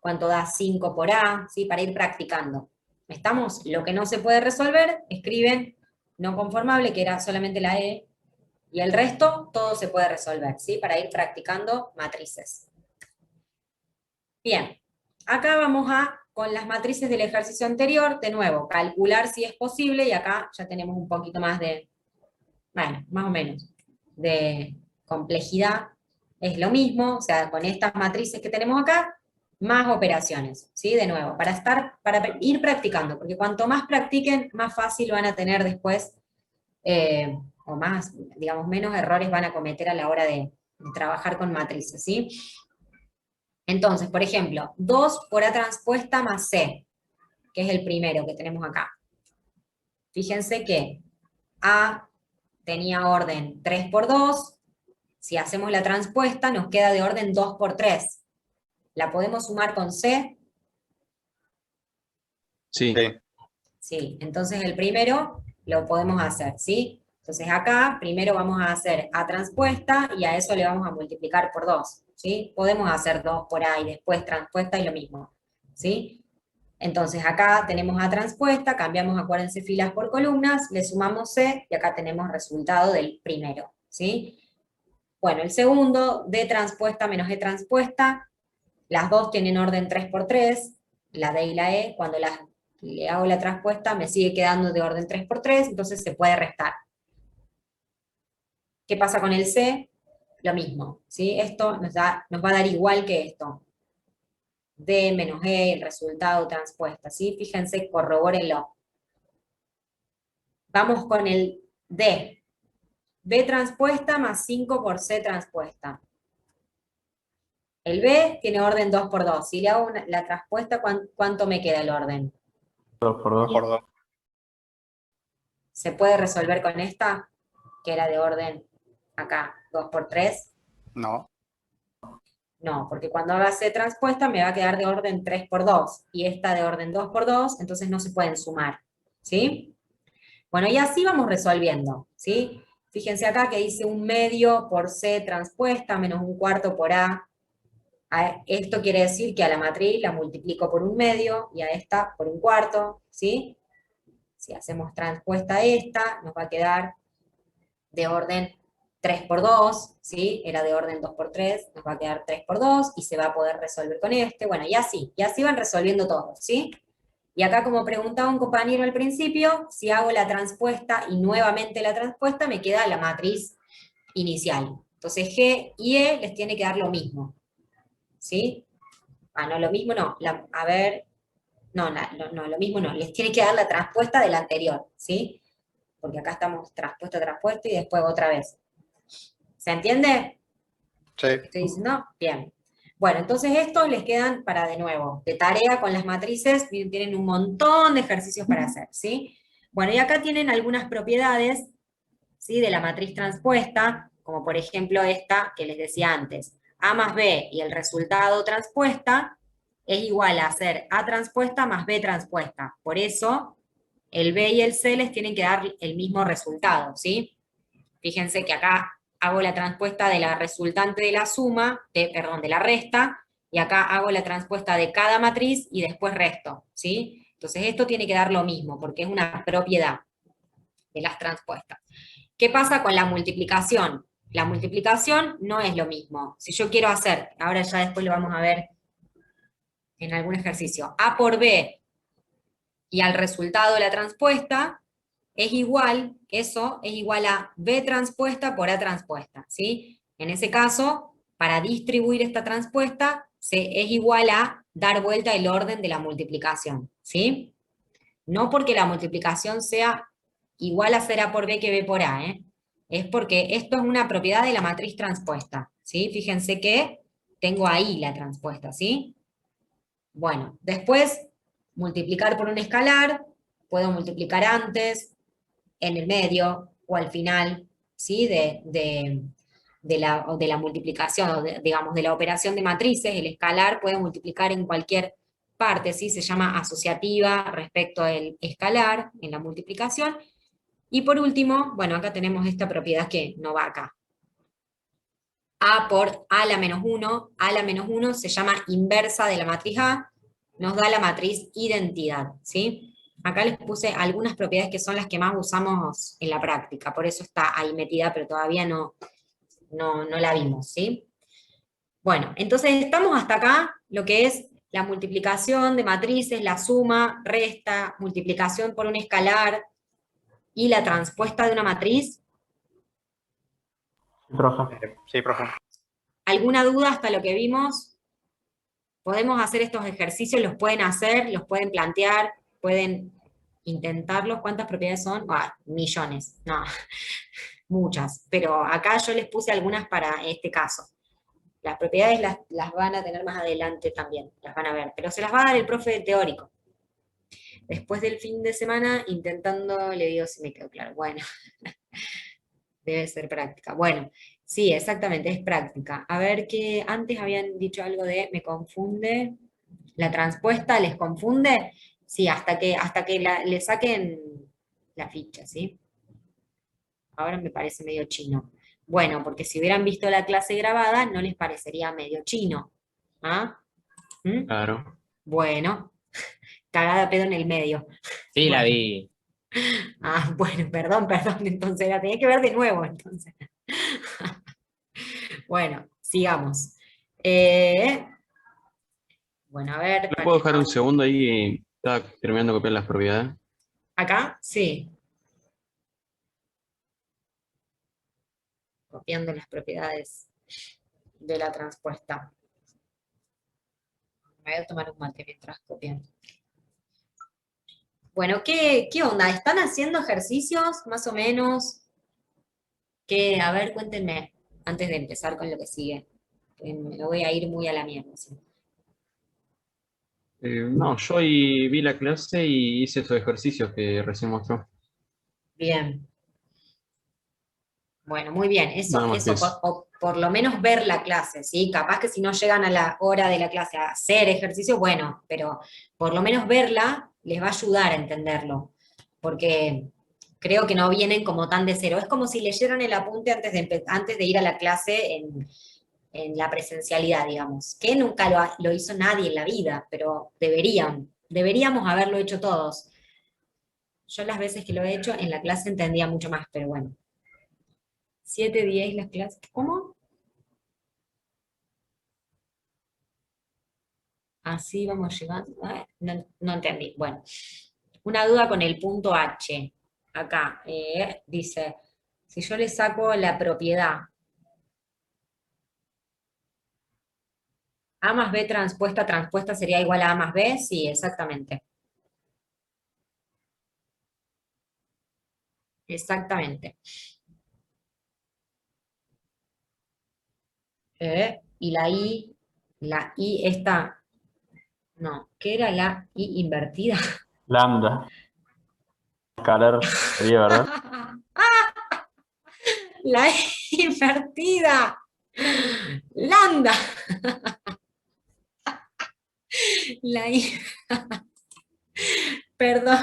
¿Cuánto da 5 por A? ¿Sí? Para ir practicando. ¿Estamos? Lo que no se puede resolver, escriben no conformable, que era solamente la E, y el resto, todo se puede resolver, ¿sí? Para ir practicando matrices. Bien, acá vamos con las matrices del ejercicio anterior, de nuevo, calcular si es posible, y acá ya tenemos un poquito más de, bueno, más o menos, de complejidad. Es lo mismo, o sea, con estas matrices que tenemos acá, más operaciones, ¿sí? De nuevo, para ir practicando, porque cuanto más practiquen, más fácil van a tener después, o más, digamos, menos errores van a cometer a la hora de trabajar con matrices, ¿sí? Entonces, por ejemplo, 2 por A transpuesta más C, que es el primero que tenemos acá. Fíjense que A tenía orden 3 por 2, si hacemos la transpuesta nos queda de orden 2 por 3. ¿La podemos sumar con C? Sí. Sí. Sí, entonces el primero lo podemos hacer, ¿sí? Entonces acá primero vamos a hacer A transpuesta y a eso le vamos a multiplicar por 2, ¿sí? Podemos hacer 2 por A y después transpuesta y lo mismo, ¿sí? Entonces acá tenemos A transpuesta, cambiamos, acuérdense, filas por columnas, le sumamos C y acá tenemos resultado del primero, ¿sí? Bueno, el segundo, D transpuesta menos E transpuesta, las dos tienen orden 3 por 3, la D y la E, cuando le hago la transpuesta me sigue quedando de orden 3 por 3, entonces se puede restar. ¿Qué pasa con el C? Lo mismo, ¿sí? Esto nos va a dar igual que esto. D menos E, el resultado transpuesta, ¿sí? Fíjense, corrobórenlo. Vamos con el D. B transpuesta más 5 por C transpuesta. El B tiene orden 2 por 2. Si le hago la transpuesta, ¿cuánto me queda el orden? 2 por 2. Por 2. ¿Se puede resolver con esta? Que era de orden, acá, 2 por 3. No. No, porque cuando haga C transpuesta me va a quedar de orden 3 por 2. Y esta de orden 2 por 2, entonces no se pueden sumar. ¿Sí? Bueno, y así vamos resolviendo, ¿sí? Fíjense acá que dice 1/2 por C transpuesta menos 1/4 por A. Esto quiere decir que a la matriz la multiplico por 1/2 y a esta por 1/4, ¿sí? Si hacemos transpuesta a esta, nos va a quedar de orden 3 por 2, ¿sí? Era de orden 2 por 3, nos va a quedar 3 por 2 y se va a poder resolver con este. Bueno, y así van resolviendo todos, ¿sí? Y acá, como preguntaba un compañero al principio, si hago la transpuesta y nuevamente la transpuesta, me queda la matriz inicial. Entonces G y E les tiene que dar lo mismo. ¿Sí? Ah, no, lo mismo no. No, lo mismo no. Les tiene que dar la transpuesta de la anterior. ¿Sí? Porque acá estamos transpuesta y después otra vez. ¿Se entiende? Sí. ¿Estoy diciendo? Bien. Bueno, entonces estos les quedan para, de nuevo, de tarea con las matrices, tienen un montón de ejercicios para hacer, ¿sí? Bueno, y acá tienen algunas propiedades, ¿sí? De la matriz transpuesta, como por ejemplo esta que les decía antes. A más B y el resultado transpuesta es igual a hacer A transpuesta más B transpuesta. Por eso, el B y el C les tienen que dar el mismo resultado, ¿sí? Fíjense que acá hago la transpuesta de la resultante de la suma, perdón, de la resta, y acá hago la transpuesta de cada matriz y después resto, ¿sí? Entonces esto tiene que dar lo mismo, porque es una propiedad de las transpuestas. ¿Qué pasa con la multiplicación? La multiplicación no es lo mismo. Si yo quiero hacer, ahora ya después lo vamos a ver en algún ejercicio, A por B y al resultado de la transpuesta, es igual, eso es igual a B transpuesta por A transpuesta, ¿sí? En ese caso, para distribuir esta transpuesta, es igual a dar vuelta el orden de la multiplicación, ¿sí? No porque la multiplicación sea igual a hacer A por B que B por A, ¿eh? Es porque esto es una propiedad de la matriz transpuesta, ¿sí? Fíjense que tengo ahí la transpuesta, ¿sí? Bueno, después, multiplicar por un escalar, puedo multiplicar antes, en el medio o al final, ¿sí? de la multiplicación, digamos, de la operación de matrices, el escalar puede multiplicar en cualquier parte, ¿sí? Se llama asociativa respecto al escalar en la multiplicación. Y por último, bueno, acá tenemos esta propiedad que no va acá. A por A la menos 1, A la menos 1 se llama inversa de la matriz A, nos da la matriz identidad, ¿sí? Acá les puse algunas propiedades que son las que más usamos en la práctica, por eso está ahí metida, pero todavía no la vimos, ¿sí? Bueno, entonces estamos hasta acá, lo que es la multiplicación de matrices, la suma, resta, multiplicación por un escalar y la transpuesta de una matriz. Profe. Sí, profe. ¿Alguna duda hasta lo que vimos? Podemos hacer estos ejercicios, los pueden hacer, los pueden plantear, pueden intentarlos. ¿Cuántas propiedades son? Millones, no, muchas. Pero acá yo les puse algunas para este caso. Las propiedades las van a tener más adelante también, las van a ver, pero se las va a dar el profe teórico. Después del fin de semana, intentando, le digo si me quedó claro. Bueno, debe ser práctica. Bueno, sí, exactamente, es práctica. A ver, que antes habían dicho algo de, me confunde, la transpuesta les confunde. Sí, hasta que le saquen la ficha, ¿sí? Ahora me parece medio chino. Bueno, porque si hubieran visto la clase grabada, no les parecería medio chino. ¿Ah? ¿Mm? Claro. Bueno, cagada pedo en el medio. Sí, la Bueno. vi. Ah, bueno, perdón, entonces la tenía que ver de nuevo, entonces. Bueno, sigamos. Bueno, a ver. ¿Me puedo dejar un segundo ahí? Estaba terminando de copiar las propiedades. ¿Acá? Sí. Copiando las propiedades de la transpuesta. Me voy a tomar un mate mientras copiando. Bueno, ¿qué onda? ¿Están haciendo ejercicios, más o menos? A ver, cuéntenme, antes de empezar con lo que sigue. Me voy a ir muy a la mierda. ¿Sí? No, yo ahí vi la clase y hice esos ejercicios que recién mostró. Bien. Bueno, muy bien. Nada más que eso. Por lo menos ver la clase, ¿sí? Capaz que si no llegan a la hora de la clase a hacer ejercicio, bueno, pero por lo menos verla les va a ayudar a entenderlo. Porque creo que no vienen como tan de cero. Es como si leyeran el apunte antes de ir a la clase en la presencialidad, digamos. Que nunca lo hizo nadie en la vida, pero deberíamos haberlo hecho todos. Yo las veces que lo he hecho en la clase entendía mucho más, pero bueno. 7, 10 las clases. ¿Cómo? Así vamos llegando. No entendí. Bueno, una duda con el punto H. Acá dice, si yo le saco la propiedad A más B transpuesta sería igual a A más B, sí, exactamente. Exactamente. Y la I esta, no, ¿qué era la I invertida? Lambda. Escalar sería, ¿verdad? La I invertida. Lambda. Perdón,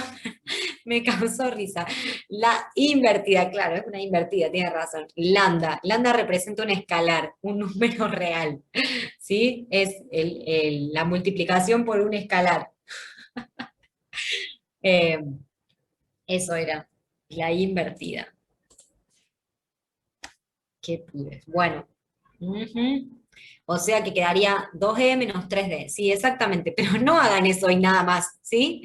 me causó risa. La invertida, claro, es una invertida, tiene razón. Lambda. Lambda representa un escalar, un número real. ¿Sí? Es la multiplicación por un escalar. Eso era, la invertida. Qué pibes. Bueno. O sea que quedaría 2e menos 3d. Sí, exactamente. Pero no hagan eso y nada más, ¿sí?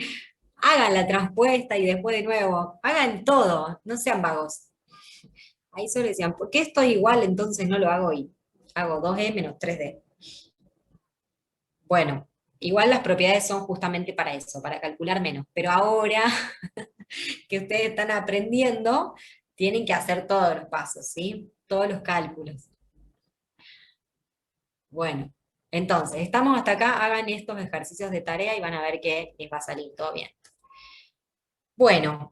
Hagan la transpuesta y después de nuevo. Hagan todo. No sean vagos. Ahí solo decían, ¿por qué esto es igual? Entonces no lo hago y hago 2e menos 3d. Bueno, igual las propiedades son justamente para eso, para calcular menos. Pero ahora que ustedes están aprendiendo, tienen que hacer todos los pasos, ¿sí? Todos los cálculos. Bueno, entonces, estamos hasta acá, hagan estos ejercicios de tarea y van a ver que les va a salir todo bien. Bueno,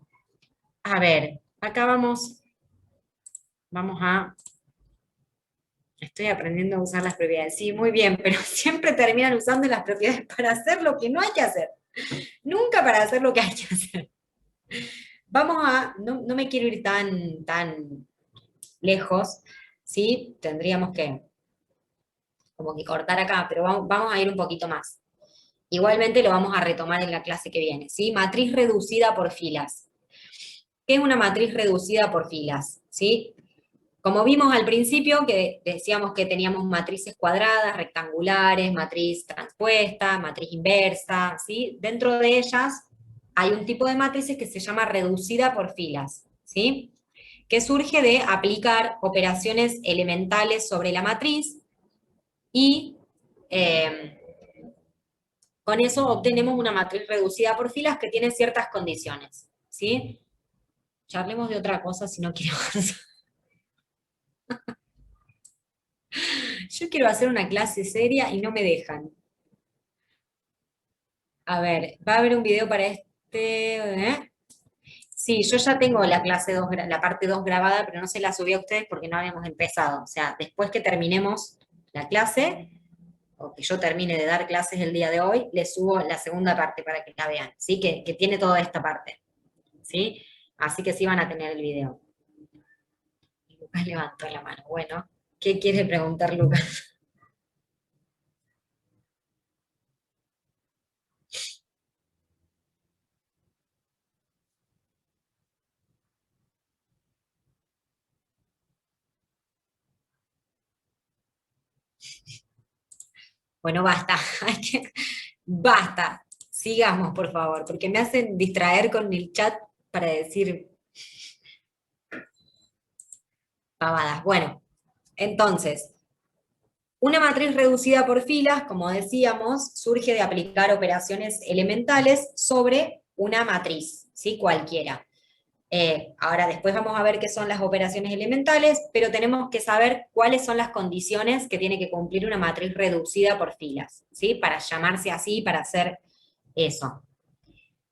a ver, acá vamos a... Estoy aprendiendo a usar las propiedades. Sí, muy bien, pero siempre terminan usando las propiedades para hacer lo que no hay que hacer. Nunca para hacer lo que hay que hacer. Vamos a... No me quiero ir tan lejos, ¿sí? Tendríamos que como que cortar acá, pero vamos a ir un poquito más. Igualmente lo vamos a retomar en la clase que viene, ¿sí? Matriz reducida por filas. ¿Qué es una matriz reducida por filas? ¿Sí? Como vimos al principio, que decíamos que teníamos matrices cuadradas, rectangulares, matriz transpuesta, matriz inversa, ¿sí? Dentro de ellas hay un tipo de matrices que se llama reducida por filas, ¿sí? Que surge de aplicar operaciones elementales sobre la matriz y con eso obtenemos una matriz reducida por filas que tiene ciertas condiciones, ¿sí? Charlemos de otra cosa si no quiero avanzar. Yo quiero hacer una clase seria y no me dejan. A ver, va a haber un video para este... Sí, yo ya tengo la clase 2, la parte 2 grabada, pero no se la subí a ustedes porque no habíamos empezado. O sea, después que terminemos la clase, o que yo termine de dar clases el día de hoy, les subo la segunda parte para que la vean, ¿sí? Que tiene toda esta parte, ¿sí? Así que sí van a tener el video. Lucas levantó la mano. Bueno, ¿qué quiere preguntar Lucas? Bueno, basta. Basta. Sigamos, por favor, porque me hacen distraer con el chat para decir pavadas. Bueno, entonces, una matriz reducida por filas, como decíamos, surge de aplicar operaciones elementales sobre una matriz, ¿sí? Cualquiera. Ahora después vamos a ver qué son las operaciones elementales, pero tenemos que saber cuáles son las condiciones que tiene que cumplir una matriz reducida por filas, ¿sí? Para llamarse así, para hacer eso.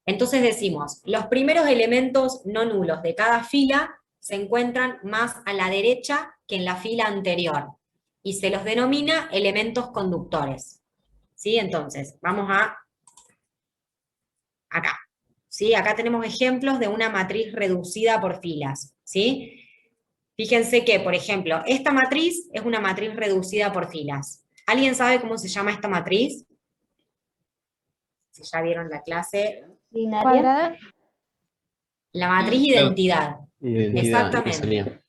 Entonces decimos, los primeros elementos no nulos de cada fila se encuentran más a la derecha que en la fila anterior, y se los denomina elementos conductores. ¿Sí? Entonces, vamos a acá. ¿Sí? Acá tenemos ejemplos de una matriz reducida por filas. ¿Sí? Fíjense que, por ejemplo, esta matriz es una matriz reducida por filas. ¿Alguien sabe cómo se llama esta matriz? Si ya vieron la clase. Cuadrada. La matriz identidad. Exactamente.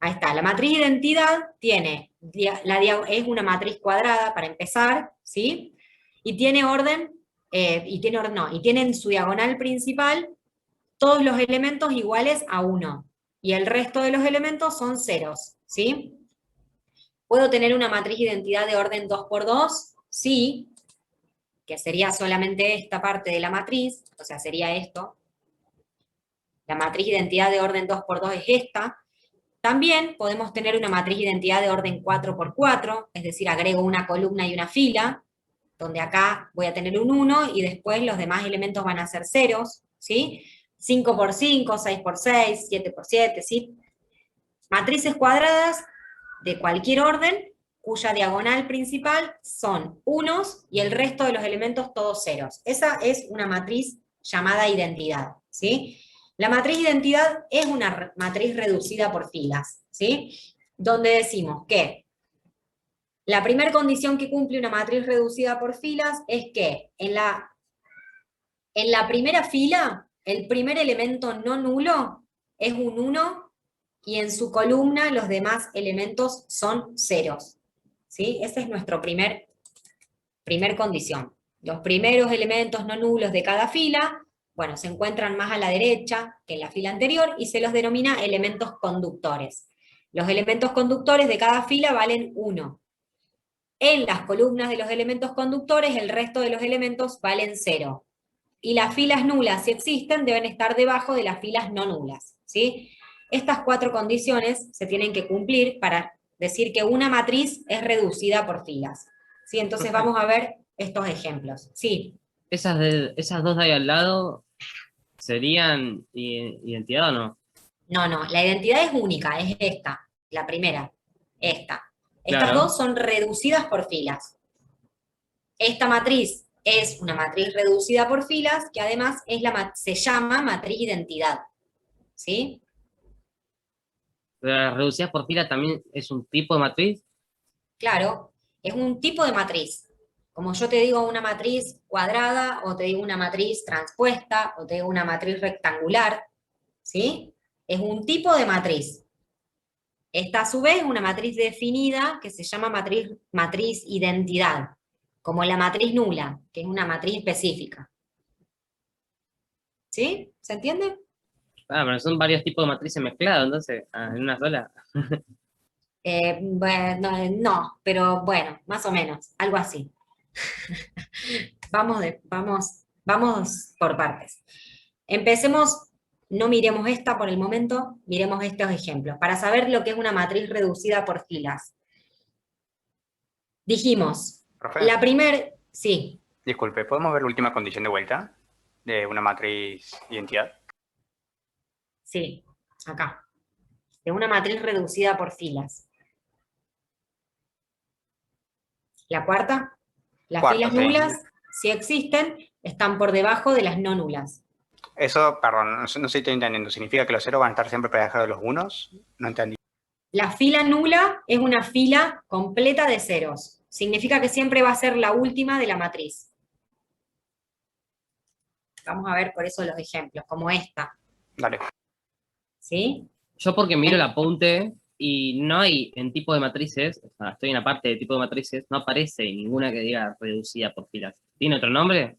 Ahí está, la matriz identidad tiene, es una matriz cuadrada para empezar, ¿sí? Y tiene orden, y tiene en su diagonal principal todos los elementos iguales a 1, y el resto de los elementos son ceros, ¿sí? ¿Puedo tener una matriz identidad de orden 2 por 2? Sí, que sería solamente esta parte de la matriz, o sea, sería esto. La matriz identidad de orden 2 por 2 es esta. También podemos tener una matriz identidad de orden 4 por 4, es decir, agrego una columna y una fila, donde acá voy a tener un 1 y después los demás elementos van a ser ceros, ¿sí? 5 por 5, 6 por 6, 7 por 7, ¿sí? Matrices cuadradas de cualquier orden, cuya diagonal principal son unos y el resto de los elementos todos ceros. Esa es una matriz llamada identidad, ¿sí? La matriz identidad es una matriz reducida por filas, ¿sí? Donde decimos que la primera condición que cumple una matriz reducida por filas es que en la primera fila, el primer elemento no nulo es un 1 y en su columna los demás elementos son ceros, ¿sí? Esa es nuestra primer condición. Los primeros elementos no nulos de cada fila, bueno, se encuentran más a la derecha que en la fila anterior y se los denomina elementos conductores. Los elementos conductores de cada fila valen 1. En las columnas de los elementos conductores, el resto de los elementos valen 0. Y las filas nulas, si existen, deben estar debajo de las filas no nulas, ¿sí? Estas 4 condiciones se tienen que cumplir para decir que una matriz es reducida por filas, ¿sí? Entonces vamos a ver estos ejemplos. Sí. Esas dos de ahí al lado serían identidad o no? No, la identidad es única, es esta, la primera, esta. Estas Claro. dos son reducidas por filas. Esta matriz es una matriz reducida por filas, que además se llama matriz identidad, ¿sí? ¿Las reducidas por fila también es un tipo de matriz? Claro, es un tipo de matriz. Como yo te digo una matriz cuadrada, o te digo una matriz transpuesta, o te digo una matriz rectangular, ¿sí? Es un tipo de matriz. Esta a su vez es una matriz definida que se llama matriz identidad, como la matriz nula, que es una matriz específica. ¿Sí? ¿Se entiende? Ah, pero son varios tipos de matrices mezclados, entonces, en una sola. Bueno, no, pero bueno, más o menos, algo así. Vamos por partes. Empecemos. No miremos esta por el momento, miremos estos ejemplos, para saber lo que es una matriz reducida por filas. Dijimos, Profe, la primer, sí, disculpe, ¿podemos ver la última condición de vuelta de una matriz identidad? sí, acá, de una matriz reducida por filas. La cuarta, las Cuarta, filas sí. nulas, si existen, están por debajo de las no nulas. Eso, perdón, no estoy entendiendo. ¿Significa que los ceros van a estar siempre por debajo de los unos? No entendí. La fila nula es una fila completa de ceros. Significa que siempre va a ser la última de la matriz. Vamos a ver por eso los ejemplos, como esta. Dale. ¿Sí? Yo porque miro el apunte y no hay en tipo de matrices, o sea, estoy en la parte de tipo de matrices, no aparece ninguna que diga reducida por filas. ¿Tiene otro nombre?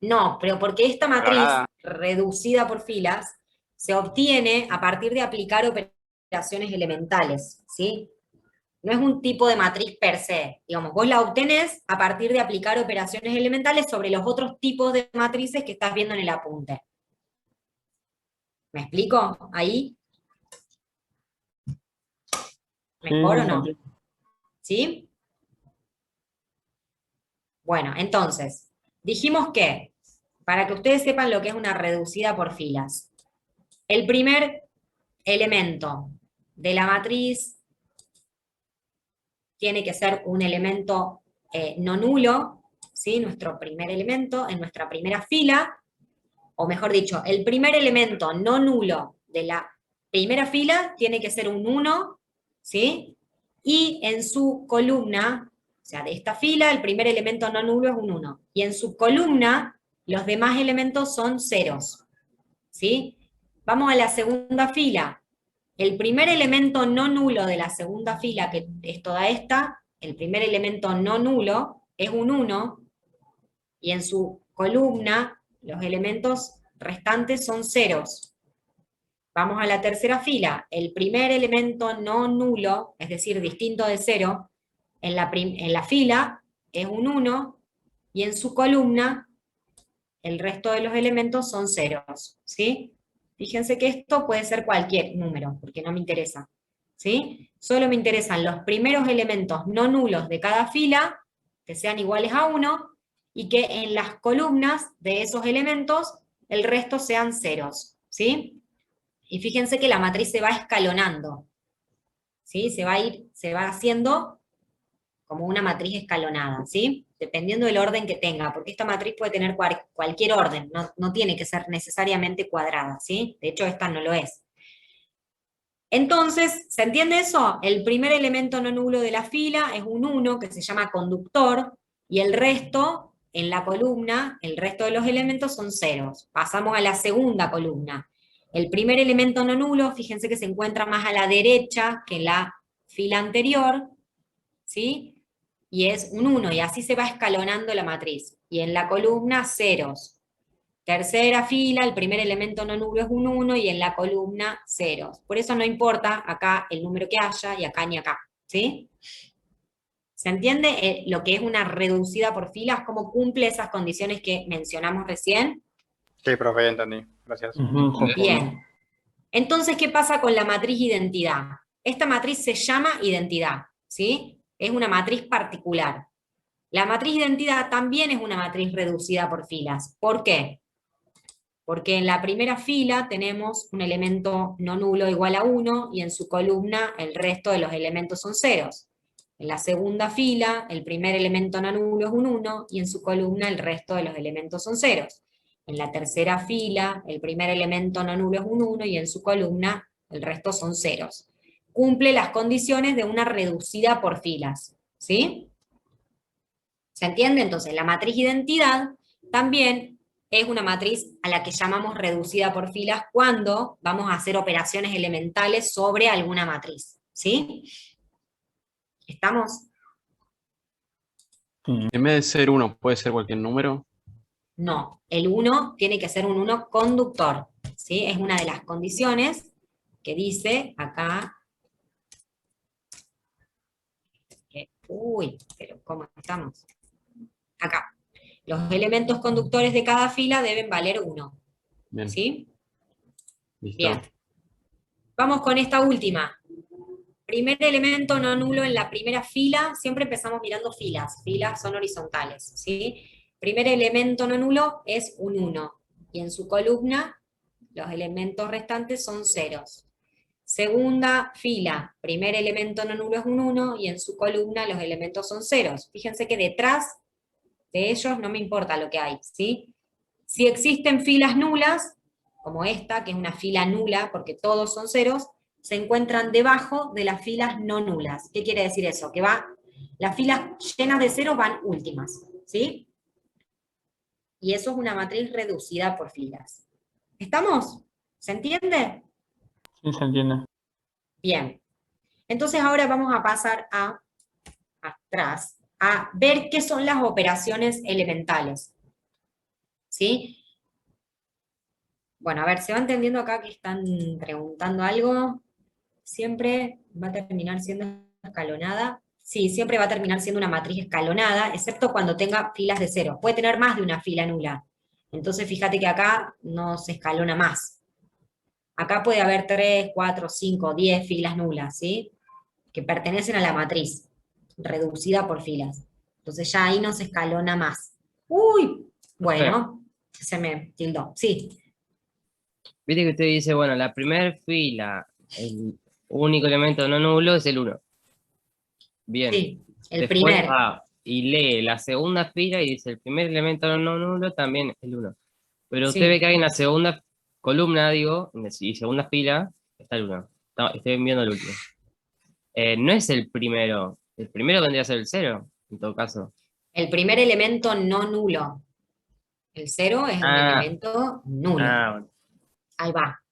No, pero porque esta matriz nada. reducida por filas se obtiene a partir de aplicar operaciones elementales, ¿sí? No es un tipo de matriz per se. Digamos, vos la obtenés a partir de aplicar operaciones elementales sobre los otros tipos de matrices que estás viendo en el apunte. ¿Me explico? ¿Ahí? ¿Mejor o no? ¿Sí? Bueno, entonces, dijimos que, para que ustedes sepan lo que es una reducida por filas, el primer elemento de la matriz tiene que ser un elemento no nulo, ¿sí? Nuestro primer elemento en nuestra primera fila, o mejor dicho, el primer elemento no nulo de la primera fila tiene que ser un 1, ¿sí? Y en su columna, o sea, de esta fila, el primer elemento no nulo es un 1. Y en su columna, los demás elementos son ceros, ¿sí? Vamos a la segunda fila. El primer elemento no nulo de la segunda fila, que es toda esta, el primer elemento no nulo es un 1, y en su columna los elementos restantes son ceros. Vamos a la tercera fila. El primer elemento no nulo, es decir, distinto de 0, en la fila es un 1, y en su columna el resto de los elementos son ceros, ¿sí? Fíjense que esto puede ser cualquier número, porque no me interesa, ¿sí? Solo me interesan los primeros elementos no nulos de cada fila, que sean iguales a 1, y que en las columnas de esos elementos el resto sean ceros, ¿sí? Y fíjense que la matriz se va escalonando. ¿sí? Se va haciendo como una matriz escalonada, ¿sí? Dependiendo del orden que tenga, porque esta matriz puede tener cualquier orden, no tiene que ser necesariamente cuadrada, ¿sí? De hecho, esta no lo es. Entonces, ¿se entiende eso? El primer elemento no nulo de la fila es un 1, que se llama conductor, y el resto, en la columna, el resto de los elementos son ceros. Pasamos a la segunda columna. El primer elemento no nulo, fíjense que se encuentra más a la derecha que en la fila anterior, ¿sí? Y es un 1, y así se va escalonando la matriz. Y en la columna, ceros. Tercera fila, el primer elemento no nulo es un 1, y en la columna, ceros. Por eso no importa acá el número que haya, y acá ni acá, ¿sí? ¿Se entiende lo que es una reducida por filas? ¿Cómo cumple esas condiciones que mencionamos recién? Sí, profe, ya entendí. Gracias. Bien. Entonces, ¿qué pasa con la matriz identidad? Esta matriz se llama identidad, ¿sí? Es una matriz particular. La matriz identidad también es una matriz reducida por filas. ¿Por qué? Porque en la primera fila tenemos un elemento no nulo igual a 1, y en su columna el resto de los elementos son ceros. En la segunda fila, el primer elemento no nulo es un 1, y en su columna el resto de los elementos son ceros. En la tercera fila, el primer elemento no nulo es un 1, y en su columna el resto son ceros. Cumple las condiciones de una reducida por filas, ¿sí? ¿Se entiende? Entonces, la matriz identidad también es una matriz a la que llamamos reducida por filas cuando vamos a hacer operaciones elementales sobre alguna matriz, ¿sí? ¿Estamos? En vez de ser 1, ¿puede ser cualquier número? No, el 1 tiene que ser un 1 conductor, ¿sí? Es una de las condiciones que dice acá, uy, pero ¿cómo estamos? Acá. Los elementos conductores de cada fila deben valer 1. Bien. ¿Sí? Listo. Bien. Vamos con esta última. Primer elemento no nulo en la primera fila, siempre empezamos mirando filas son horizontales, ¿sí? Primer elemento no nulo es un 1, y en su columna los elementos restantes son ceros. Segunda fila, primer elemento no nulo es un 1, y en su columna los elementos son ceros. Fíjense que detrás de ellos no me importa lo que hay, ¿sí? Si existen filas nulas, como esta, que es una fila nula, porque todos son ceros, se encuentran debajo de las filas no nulas. ¿Qué quiere decir eso? Que las filas llenas de ceros van últimas, ¿sí? Y eso es una matriz reducida por filas. ¿Estamos? ¿Se entiende? Sí, se entiende. Bien. Entonces ahora vamos a pasar atrás, a ver qué son las operaciones elementales. ¿Sí? Bueno, a ver, ¿se va entendiendo acá que están preguntando algo? Siempre va a terminar siendo escalonada. Sí, siempre va a terminar siendo una matriz escalonada, excepto cuando tenga filas de cero. Puede tener más de una fila nula. Entonces fíjate que acá no se escalona más. Acá puede haber 3, 4, 5, 10 filas nulas, ¿sí? Que pertenecen a la matriz, reducida por filas. Entonces ya ahí no se escalona más. Uy, bueno, se me tildó. Sí. Viste que usted dice, bueno, la primera fila, el único elemento no nulo es el 1. Bien. Sí, el Después primer. va y lee la segunda fila y dice el primer elemento no nulo también es el 1. Pero usted Sí. ve que hay en la segunda columna, digo, y segunda fila, está el 1. Estoy viendo el último. No es el primero. El primero vendría a ser el 0, en todo caso. El primer elemento no nulo. El 0 es un elemento nulo. Bueno. Ahí va.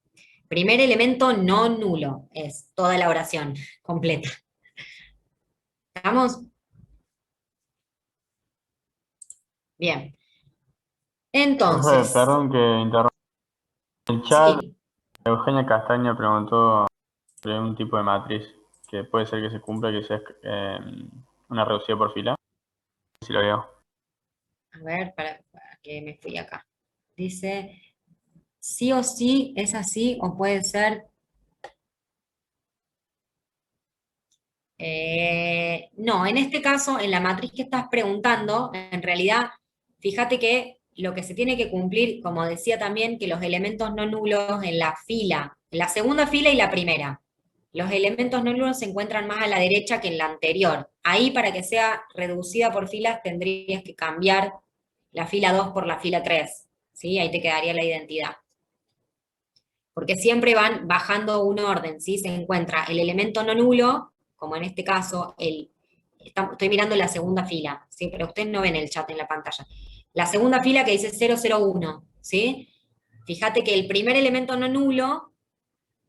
Primer elemento no nulo. Es toda la oración completa. ¿Estamos? Bien. Entonces. Profe, perdón que interrumpa. En el chat, Sí. Eugenia Castaña preguntó sobre un tipo de matriz que puede ser que se cumpla, que sea una reducida por fila. Si lo veo. A ver, para que me fui acá. Dice, sí o sí es así, o puede ser... no, en este caso, en la matriz que estás preguntando, en realidad, fíjate que lo que se tiene que cumplir, como decía también, que los elementos no nulos en la fila, en la segunda fila y la primera. los elementos no nulos se encuentran más a la derecha que en la anterior. Ahí, para que sea reducida por filas, tendrías que cambiar la fila 2 por la fila 3, ¿sí? Ahí te quedaría la identidad. Porque siempre van bajando un orden, ¿sí? Se encuentra el elemento no nulo, como en este caso, estoy mirando la segunda fila, ¿sí? Pero ustedes no ven el chat en la pantalla. La segunda fila que dice 001, ¿sí? Fíjate que el primer elemento no nulo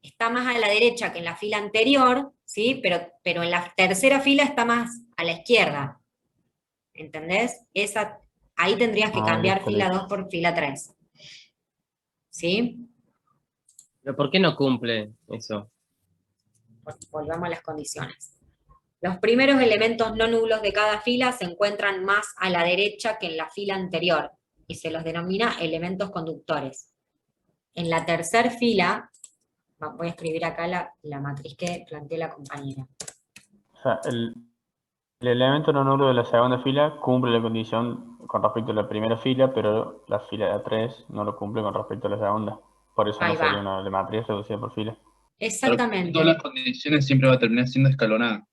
está más a la derecha que en la fila anterior, ¿sí? Pero en la tercera fila está más a la izquierda. ¿Entendés? Ahí tendrías que cambiar fila 2 por fila 3. ¿Sí? ¿Pero por qué no cumple eso? Volvamos a las condiciones. Los primeros elementos no nulos de cada fila se encuentran más a la derecha que en la fila anterior, y se los denomina elementos conductores. En la tercera fila, voy a escribir acá la matriz que planteó la compañera. O sea, el elemento no nulo de la segunda fila cumple la condición con respecto a la primera fila, pero la fila 3 no lo cumple con respecto a la segunda. Por eso Ahí no sería va. una matriz reducida por fila. Exactamente. Todas las condiciones siempre va a terminar siendo escalonada,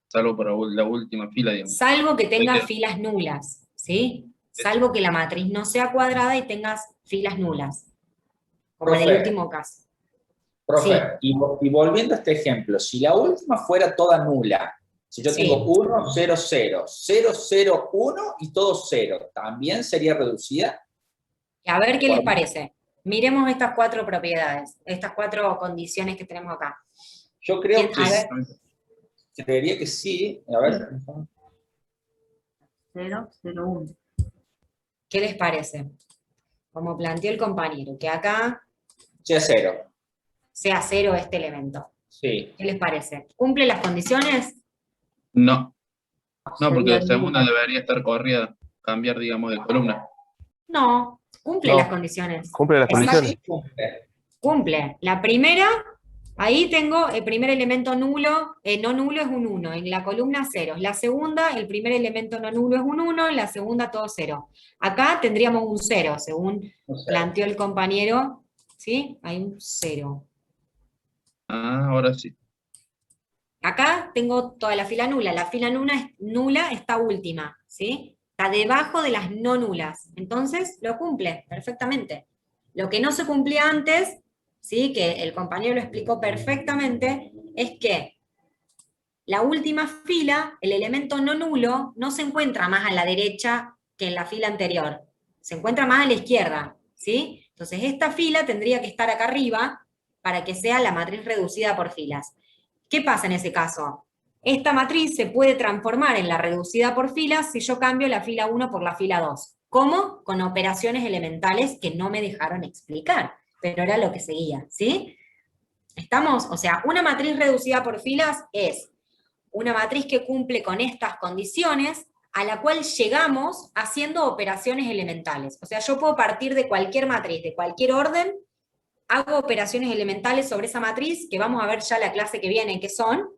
salvo por la última fila, digamos. Salvo que tengas Ahí queda. filas nulas, ¿sí? Salvo que la matriz no sea cuadrada y tengas filas nulas. Como en el Profe. último caso. Profe, y volviendo a este ejemplo, si la última fuera toda nula, si yo Sí. tengo 1, 0, 0, 0, 0, 1 y todo 0, ¿también sería reducida? A ver qué les parece. Miremos estas 4 propiedades, estas 4 condiciones que tenemos acá. Yo creo que A ver. creería que sí. A ver. 0, 0, 1. ¿Qué les parece? Como planteó el compañero, que acá Sea 0. sea 0 este elemento. Sí. ¿Qué les parece? ¿Cumple las condiciones? No. No, porque la Sería segunda nula. debería estar corrida, cambiar, digamos, de columna. No, cumple No. las condiciones. Cumple las Exacto. condiciones. Cumple. La primera, ahí tengo el primer elemento nulo, no nulo es un 1, en la columna 0. La segunda, el primer elemento no nulo es un 1, en la segunda todo 0. Acá tendríamos un 0, según planteó el compañero, ¿sí? Hay un 0. Ah, ahora sí. Acá tengo toda la fila fila nula está última, ¿sí? Está debajo de las no nulas, entonces lo cumple perfectamente. Lo que no se cumplía antes, ¿sí? Que el compañero lo explicó perfectamente, es que la última fila, el elemento no nulo, no se encuentra más a la derecha que en la fila anterior, se encuentra más a la izquierda, ¿sí? Entonces esta fila tendría que estar acá arriba para que sea la matriz reducida por filas. ¿Qué pasa en ese caso? Esta matriz se puede transformar en la reducida por filas si yo cambio la fila 1 por la fila 2. ¿Cómo? Con operaciones elementales que no me dejaron explicar, pero era lo que seguía, ¿sí? ¿Estamos? O sea, una matriz reducida por filas es una matriz que cumple con estas condiciones a la cual llegamos haciendo operaciones elementales. O sea, yo puedo partir de cualquier matriz, de cualquier orden, hago operaciones elementales sobre esa matriz, que vamos a ver ya la clase que viene qué son,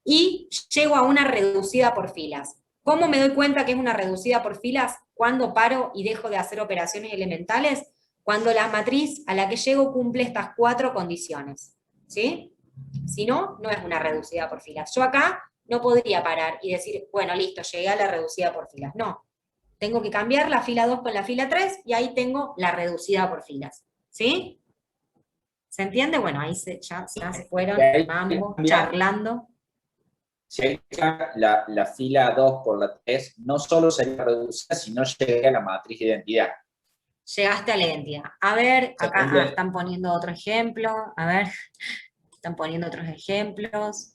y llego a una reducida por filas. ¿Cómo me doy cuenta que es una reducida por filas? Cuando paro y dejo de hacer operaciones elementales, cuando la matriz a la que llego cumple estas 4 condiciones, ¿sí? Si no, no es una reducida por filas. Yo acá no podría parar y decir, bueno, listo, llegué a la reducida por filas. No, tengo que cambiar la fila 2 con la fila 3 y ahí tengo la reducida por filas, ¿sí? ¿Se entiende? Bueno, ahí ya se fueron, mambo, charlando. Si hay la fila 2 por la 3, no solo sería reducida, sino llegaría a la matriz de identidad. Llegaste a la identidad. A ver, Se acá cumple. están poniendo otro ejemplo. A ver, están poniendo otros ejemplos.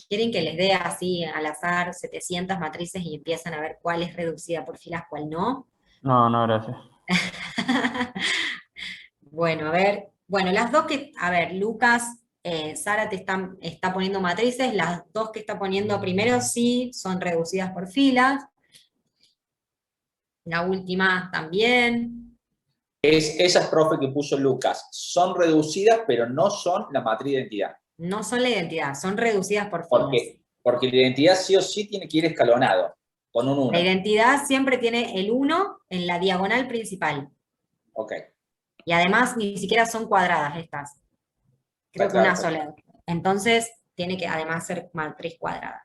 ¿Quieren que les dé así al azar 700 matrices y empiezan a ver cuál es reducida por filas, cuál no? No, no, gracias. Bueno, a ver. Bueno, las dos que, a ver, Lucas, Sara te está poniendo matrices, las dos que está poniendo primero sí son reducidas por filas. La última también. Esas, profe, que puso Lucas, son reducidas, pero no son la matriz de identidad. No son la identidad, son reducidas por filas. Porque la identidad sí o sí tiene que ir escalonado, con un 1. La identidad siempre tiene el 1 en la diagonal principal. Ok. Y además ni siquiera son cuadradas estas. Creo que claro, una está sola. Entonces, tiene que además ser matriz cuadrada.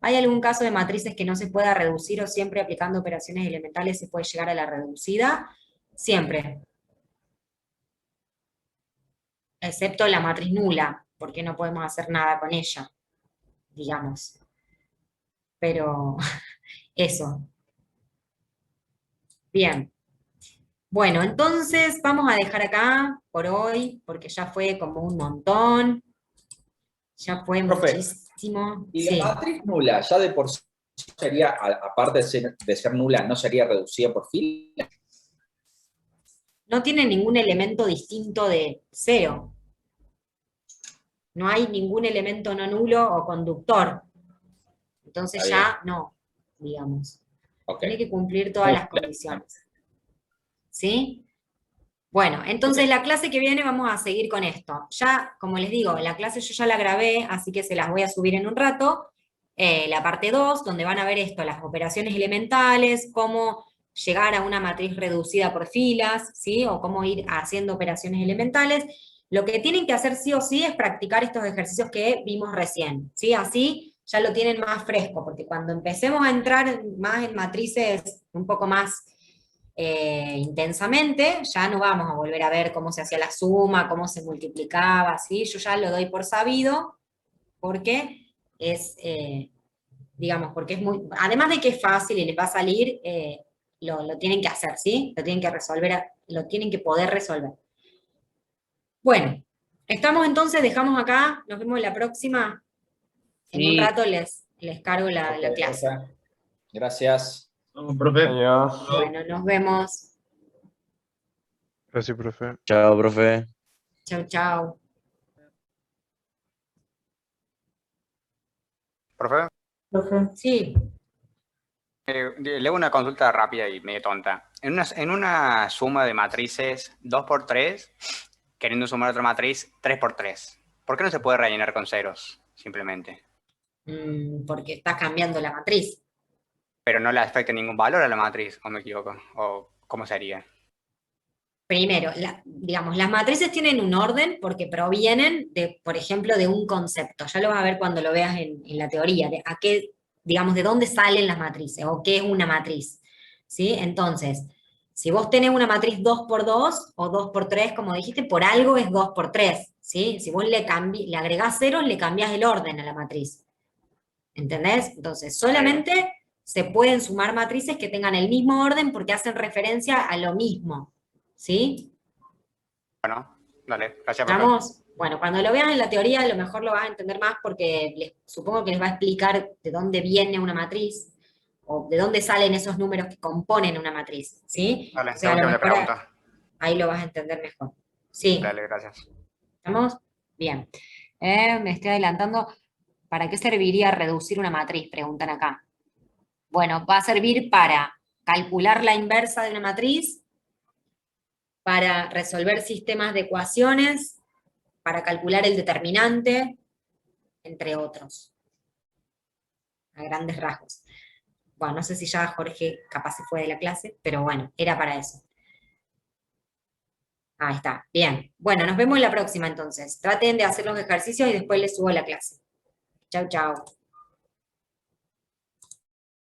¿Hay algún caso de matrices que no se pueda reducir o siempre aplicando operaciones elementales se puede llegar a la reducida? Siempre. Excepto la matriz nula, porque no podemos hacer nada con ella, digamos. Pero eso. Bien. Bueno, entonces vamos a dejar acá por hoy, porque ya fue como un montón. Ya fue Profe, muchísimo. y Sí. la matriz nula, ya de por sí sería, aparte de ser nula, ¿no sería reducida por fila? No tiene ningún elemento distinto de 0. No hay ningún elemento no nulo o conductor. Entonces Está ya no, digamos. Ok. Tiene que cumplir todas las condiciones. ¿Sí? Bueno, entonces la clase que viene vamos a seguir con esto. Ya, como les digo, la clase yo ya la grabé, así que se las voy a subir en un rato. La parte 2, donde van a ver esto, las operaciones elementales, cómo llegar a una matriz reducida por filas, ¿sí? O cómo ir haciendo operaciones elementales. Lo que tienen que hacer sí o sí es practicar estos ejercicios que vimos recién, ¿sí? Así ya lo tienen más fresco, porque cuando empecemos a entrar más en matrices un poco más intensamente, ya no vamos a volver a ver cómo se hacía la suma, cómo se multiplicaba, ¿sí? Yo ya lo doy por sabido, porque es, digamos, porque es muy, además de que es fácil y les va a salir, lo tienen que hacer, ¿sí? Lo tienen que resolver, lo tienen que poder resolver. Bueno, estamos entonces, dejamos acá, nos vemos en la próxima. En un Sí. rato les cargo la Ok, clase. profe. Gracias. Vamos, profe. Adiós. Bueno, nos vemos. Gracias, profe. Chao, profe. Chau, chau. Profe, Sí. le hago una consulta rápida y medio tonta. En una suma de matrices 2×3, queriendo sumar otra matriz 3×3, ¿por qué no se puede rellenar con ceros, simplemente? Porque estás cambiando la matriz. Pero no le afecta ningún valor a la matriz, ¿o me equivoco? ¿O cómo sería? Primero, digamos, las matrices tienen un orden porque provienen de, por ejemplo, de un concepto. Ya lo vas a ver cuando lo veas en la teoría, de a qué, digamos, de dónde salen las matrices, o qué es una matriz. ¿Sí? Entonces, si vos tenés una matriz 2×2 o 2×3, como dijiste, por algo es 2×3. ¿Sí? Si vos le agregás ceros, le cambiás el orden a la matriz. ¿Entendés? Entonces, solamente se pueden sumar matrices que tengan el mismo orden porque hacen referencia a lo mismo. ¿Sí? Bueno, dale, gracias, profe. ¿Estamos? Bueno, cuando lo veas en la teoría a lo mejor lo vas a entender más porque supongo que les va a explicar de dónde viene una matriz o de dónde salen esos números que componen una matriz. ¿Sí? Dale, O sea, a lo tengo que mejor pregunta. ahí lo vas a entender mejor. Sí. Dale, gracias. ¿Estamos? Bien. Me estoy adelantando. ¿Para qué serviría reducir una matriz? Preguntan acá. Bueno, va a servir para calcular la inversa de una matriz, para resolver sistemas de ecuaciones, para calcular el determinante, entre otros. A grandes rasgos. Bueno, no sé si ya Jorge capaz se fue de la clase, pero bueno, era para eso. Ahí está, bien. Bueno, nos vemos en la próxima entonces. Traten de hacer los ejercicios y después les subo la clase. Chau, chau.